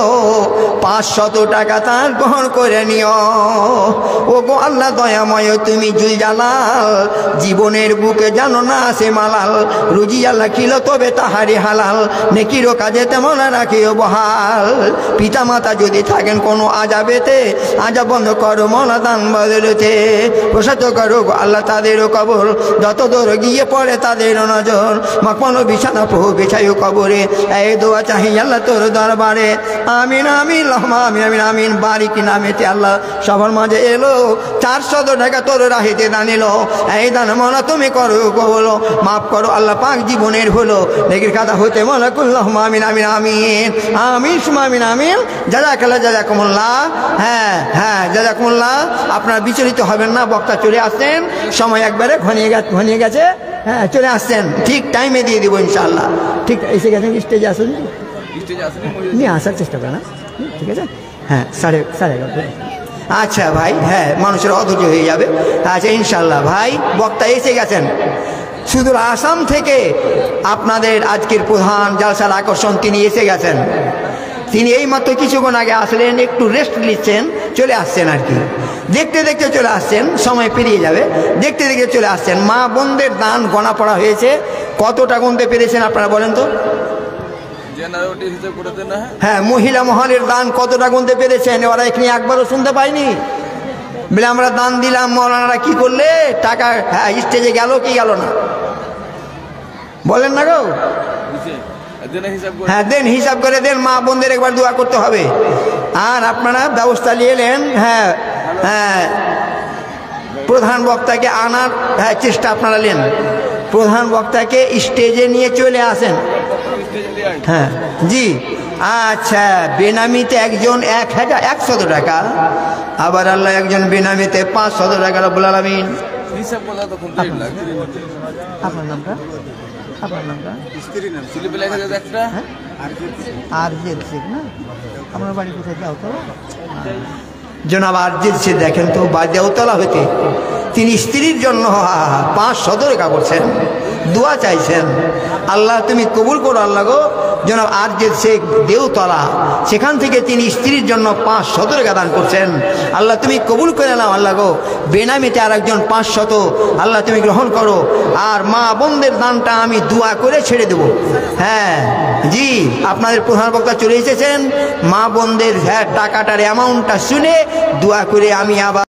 500 টাকা তার গ্রহণ করে নিও। ও গো আল্লাহ দয়াময়, তুমি জুলজালাল, জীবনের বুকে জানো না সে মালাল। রুজি আল্লাহ কিলো তবে তাহারি হালাল, নেকিরও কাজে তেমন রাখিও বহাল। পিতা মাতা যদি থাকেন কোনো আজাবেতে, আজাব বন্ধ করো মৌলা দান বদলেতে। প্রসাদ করো আল্লাহ তাদেরও কবর, যত দূর গিয়ে পড়ে তাদেরও নজর। মাকমানো বিছানা প্রভু বিছাইও কবরে। এই দোয়া চাহি আল্লাহ তোর দরবারে। আমিন আমিন আল্লাহুম্মা আমিন আমিন আমিন। বারিক নামেতে আল্লাহ সবার মাঝে এলো 400 টাকা তোর রাহিতে দানিল। এই দান মৌলা তুমি করো বলো, মাফ করো আল্লাহ পাক জীবনের হলো নেকির খাতা হতে মৌলা আল্লাহুম্মা আমিন আমিন আমিন আমিন সুম্মা আমিন আমিন। জাযাকাল্লাহ জাযাকুমুল্লাহ। হ্যাঁ হ্যাঁ জাযাকুমুল্লাহ। আপনারা বিচলিত হবেন না, বক্তা চলে আসছেন, সময় একবারে ঘনিয়ে গেছে। হ্যাঁ চলে আসছেন, ঠিক টাইমে দিয়ে দিব ইনশাআল্লাহ। ঠিক এসে গেছেন, স্টেজে আসুন, নিয়ে আসার চেষ্টা করেন। ঠিক আছে, হ্যাঁ 11:30। আচ্ছা ভাই, হ্যাঁ মানুষের অধৈর্য হয়ে যাবে। আচ্ছা ইনশাআল্লাহ ভাই, বক্তা এসে গেছেন সুদূর আসাম থেকে। আপনাদের আজকের প্রধান জালসার আকর্ষণ তিনি এসে গেছেন। তিনি এইমাত্র কিছুক্ষণ আগে আসলেন, একটু রেস্ট নিচ্ছেন, চলে আসছেন আর কি। দেখতে দেখতে চলে আসছেন, সময় পেরিয়ে যাবে, দেখতে দেখতে চলে আসছেন। মা বোনদের দান গণা পড়া হয়েছে, কতটা গুনতে পেরেছেন আপনারা বলেন তো? হ্যাঁ, মহিলা মহলের দান কতটা গুনতে পেরেছেন? ওরা এখানে একবারও শুনতে পাইনি বলে আমরা দান দিলাম, মৌলানারা কি করলে টাকা? হ্যাঁ স্টেজে গেল কি গেল না বলেন না গো? হ্যাঁ দেন, হিসাব করে দেন, মা বোনদের একবার দোয়া করতে হবে। আর আপনারা ব্যবস্থা নিয়ে এলেন। হ্যাঁ হ্যাঁ, প্রধান বক্তাকে আনার চেষ্টা আপনারা নেন, প্রধান বক্তাকে স্টেজে নিয়ে চলে আসেন। হ্যাঁ জি, আচ্ছা। বেনামিতে একজন 100 টাকা, আবার আল্লাহ একজন বেনামিতে 500 টাকা রব্বুল আলামিন। আপনার নামটা? আপনার নামটা? আরজেদ শেখ না? আপনার বাড়ি কোথায়? দেওতলা। জনাব আরজেদ শেখ দেখেন তো, বা দেওতলা হইতে তিনি স্ত্রীর জন্য 500 টাকা করছেন, দোয়া চাইছেন। আল্লাহ তুমি কবুল করো আল্লাহ গো। জনাব আরজেদ শেখ দেওতলা, সেখান থেকে তিনি স্ত্রীর জন্য 500 টাকা দান করছেন। আল্লাহ তুমি কবুল করে নাও আল্লাহ গো। বেনামিতে আর একজন 500, আল্লাহ তুমি গ্রহণ করো। আর মা বোনদের দানটা আমি দোয়া করে ছেড়ে দেব। হ্যাঁ জি, আপনাদের প্রধান বক্তা চলে এসেছেন। মা বোনদের টাকাটার অ্যামাউন্টটা শুনে দোয়া করে আমি আবার